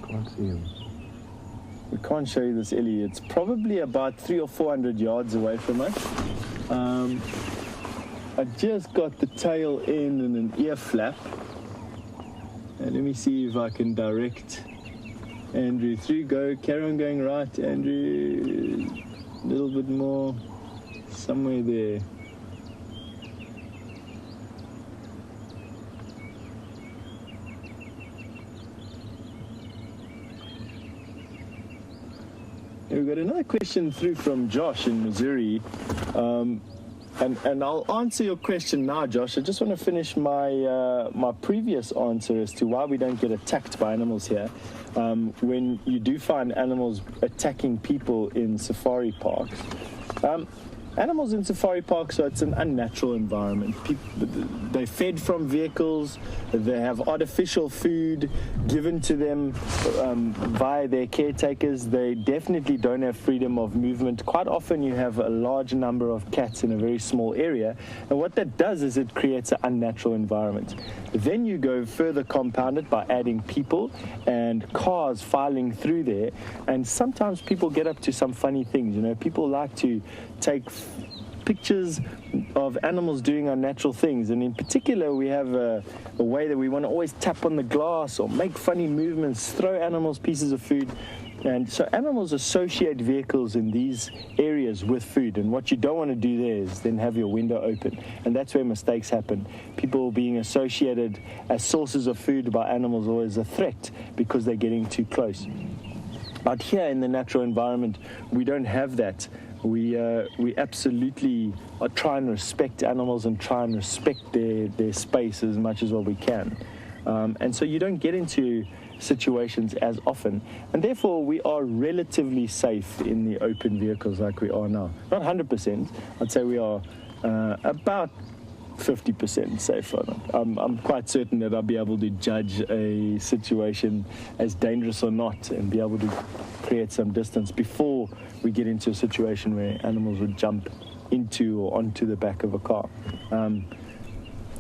can't see him. We can't show you this Ellie. It's probably about 300 or 400 yards away from us. I just got the tail in and an ear flap. And let me see if I can direct Andrew through. Go, carry on going right, Andrew. A little bit more, somewhere there. We've got another question through from Josh in Missouri, and I'll answer your question now, Josh. I just want to finish my previous answer as to why we don't get attacked by animals here. When you do find animals attacking people in safari parks, animals in safari parks, so it's an unnatural environment. They're fed from vehicles, they have artificial food given to them via their caretakers. They definitely don't have freedom of movement. Quite often you have a large number of cats in a very small area, and what that does is it creates an unnatural environment. Then you go further compounded by adding people and cars filing through there, and sometimes people get up to some funny things. You know, people like to take pictures of animals doing unnatural things, and in particular we have a way that we want to always tap on the glass or make funny movements, throw animals pieces of food. And so animals associate vehicles in these areas with food, and what you don't want to do there is then have your window open, and that's where mistakes happen. People being associated as sources of food by animals are always a threat because they're getting too close. But here in the natural environment, we don't have that. We absolutely are trying to respect animals and try and respect their space as much as what we can. And so you don't get into situations as often, and therefore we are relatively safe in the open vehicles like we are now. Not 100%, I'd say we are about 50% safe on it. I'm quite certain that I'll be able to judge a situation as dangerous or not and be able to create some distance before we get into a situation where animals would jump into or onto the back of a car.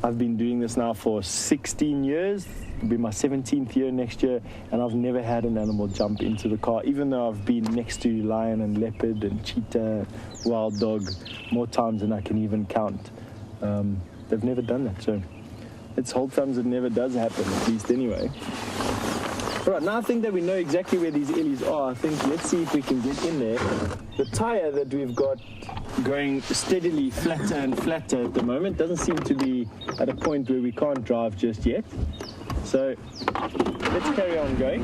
I've been doing this now for 16 years. It'll be my 17th year next year, and I've never had an animal jump into the car, even though I've been next to lion and leopard and cheetah, wild dog, more times than I can even count. They've never done that, so let's hold thumbs it never does happen, at least anyway. All right, now I think that we know exactly where these ellies are. I think let's see if we can get in there. The tire that we've got going steadily flatter and flatter at the moment doesn't seem to be at a point where we can't drive just yet. So let's carry on going.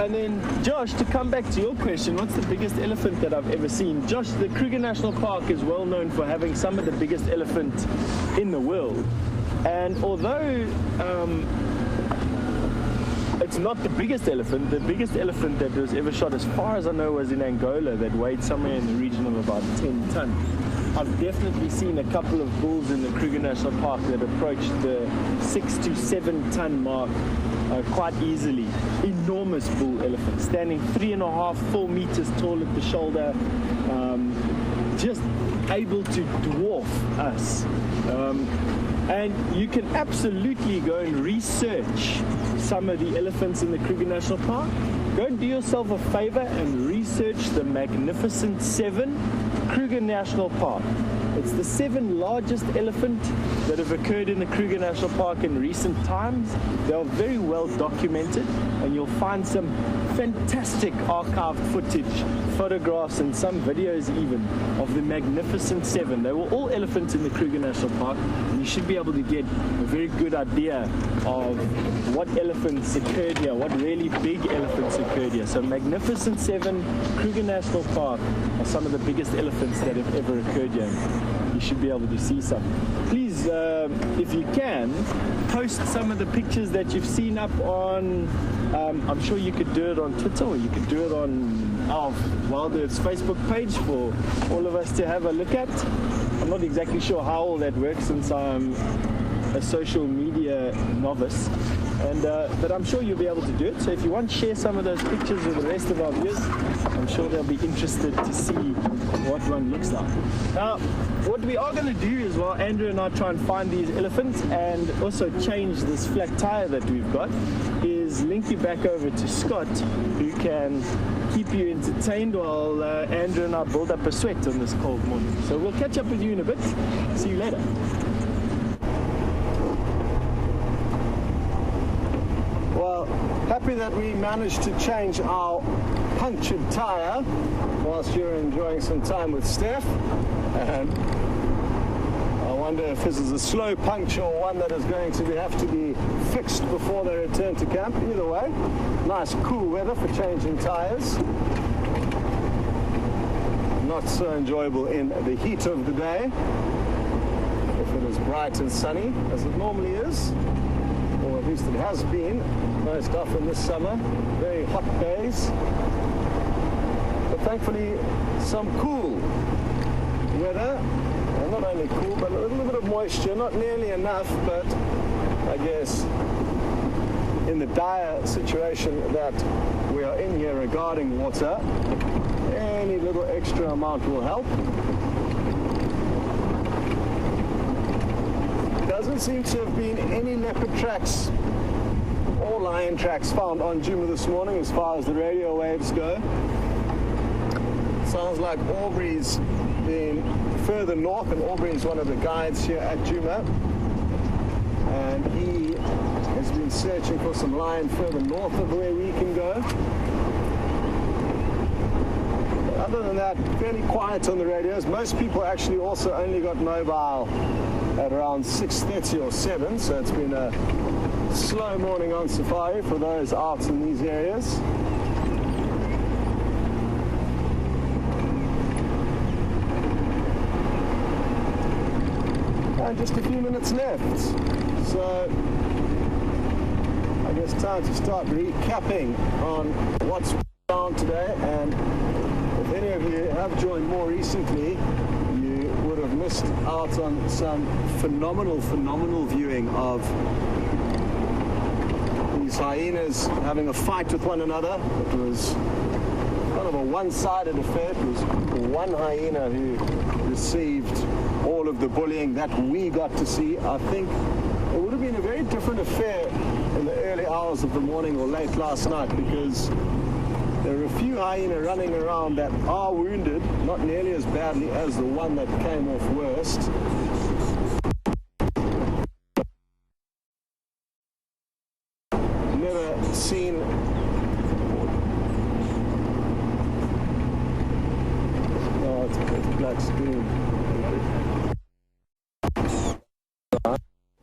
And then, Josh, to come back to your question, what's the biggest elephant that I've ever seen? Josh, the Kruger National Park is well known for having some of the biggest elephants in the world. And although it's not the biggest elephant that was ever shot, as far as I know, was in Angola, that weighed somewhere in the region of about 10 tons. I've definitely seen a couple of bulls in the Kruger National Park that approached the 6 to 7 ton mark quite easily. Enormous bull elephants, standing 3.5, 4 meters tall at the shoulder. Just able to dwarf us. And you can absolutely go and research some of the elephants in the Kruger National Park. Go and do yourself a favor and research the Magnificent Seven Kruger National Park. It's the 7 largest elephant that have occurred in the Kruger National Park in recent times. They are very well documented, and you'll find some fantastic archived footage, photographs and some videos even of the Magnificent Seven. They were all elephants in the Kruger National Park, and you should be able to get a very good idea of what elephants occurred here, what really big elephants occurred here. So Magnificent Seven, Kruger National Park are some of the biggest elephants that have ever occurred here. You should be able to see some. Please, if you can, post some of the pictures that you've seen up on, I'm sure you could do it on Twitter, or you could do it on our WildEarth's Facebook page for all of us to have a look at. I'm not exactly sure how all that works since I'm a social media novice, but I'm sure you'll be able to do it. So if you want, share some of those pictures with the rest of our viewers. I'm sure they'll be interested to see what one looks like. Now, what we are going to do is, while Andrew and I try and find these elephants and also change this flat tire that we've got, is link you back over to Scott, who can keep you entertained while Andrew and I build up a sweat on this cold morning. So we'll catch up with you in a bit. See you later. Well, happy that we managed to change our punctured tire whilst you're enjoying some time with Stef. And I wonder if this is a slow puncture or one that is going to have to be fixed before they return to camp. Either way, nice cool weather for changing tires. Not so enjoyable in the heat of the day, if it is bright and sunny as it normally is, or at least it has been most often this summer. Very hot days, but thankfully some cool weather, and not only cool but a little bit of moisture, not nearly enough, but I guess in the dire situation that we are in here regarding water, any little extra amount will help. Doesn't seem to have been any leopard tracks or lion tracks found on Djuma this morning as far as the radio waves go. Sounds like Aubrey's been further north, and Aubrey's one of the guides here at Djuma, and he has been searching for some lion further north of where we can go. Other than that, fairly quiet on the radios. Most people actually also only got mobile at around 6:30 or 7, so it's been a slow morning on safari for those out in these areas. And just a few minutes left, so I guess time to start recapping on what's down today. And if any of you have joined more recently, you would have missed out on some phenomenal viewing of these hyenas having a fight with one another. It was kind of a one-sided affair. It was one hyena who received all of the bullying that we got to see. I think it would have been a very different affair in the early hours of the morning or late last night, because there are a few hyena running around that are wounded, not nearly as badly as the one that came off worst. Never seen it's black screen.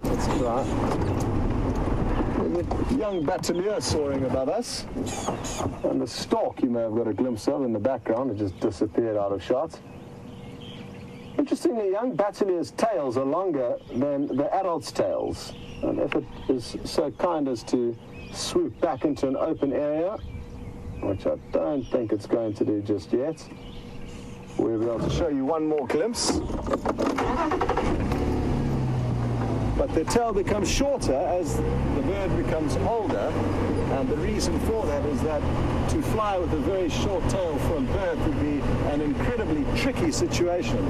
That's right. There's a young battalier soaring above us, and the stork you may have got a glimpse of in the background. It just disappeared out of shot. Interestingly, young battalier's tails are longer than the adult's tails, and if it is so kind as to swoop back into an open area, which I don't think it's going to do just yet, we'll be able to show you one more glimpse. But the tail becomes shorter as the bird becomes older, and the reason for that is that to fly with a very short tail for a bird would be an incredibly tricky situation.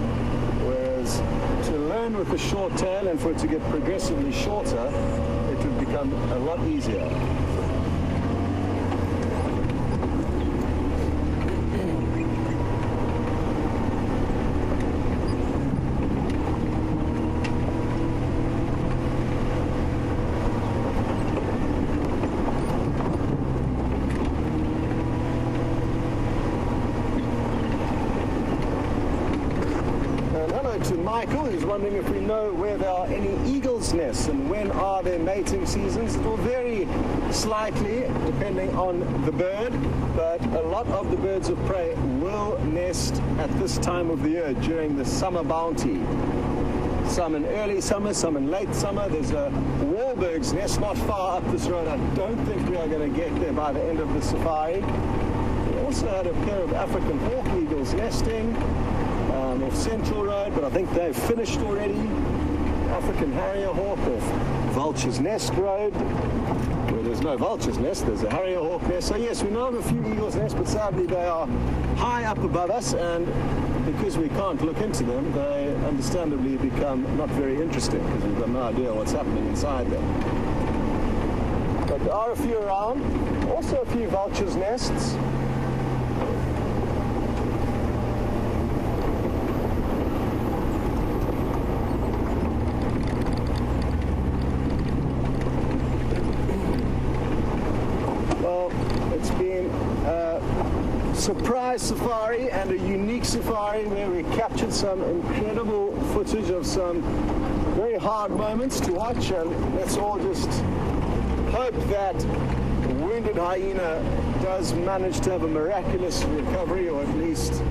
to learn with the short tail and for it to get progressively shorter, it would become a lot easier. To Michael, who's wondering if we know where there are any eagles' nests and when are their mating seasons. It will vary slightly depending on the bird, but a lot of the birds of prey will nest at this time of the year during the summer bounty. Some in early summer, some in late summer. There's a Wahlberg's nest not far up this road. I don't think we are going to get there by the end of the safari. We also had a pair of African hawk eagles nesting off Central Road, but I think they've finished already. African harrier hawk off Vulture's Nest Road, where there's no vulture's nest, there's a harrier hawk nest. So yes, we know of a few eagles' nests, but sadly they are high up above us, and because we can't look into them, they understandably become not very interesting because we've got no idea what's happening inside them. But there are a few around, also a few vulture's nests. Surprise safari and a unique safari where we captured some incredible footage of some very hard moments to watch, and let's all just hope that the wounded hyena does manage to have a miraculous recovery, or at least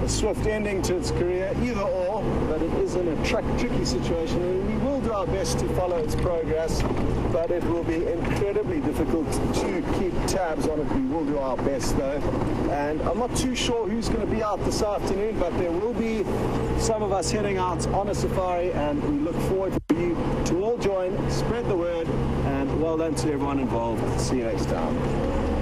a swift ending to its career, either or, but it is in a tricky situation, and we will do our best to follow its progress, but it will be incredibly difficult to keep tabs on it. We will do our best though, and I'm not too sure who's going to be out this afternoon, but there will be some of us heading out on a safari, and we look forward for you to all join, spread the word, and well done to everyone involved. See you next time.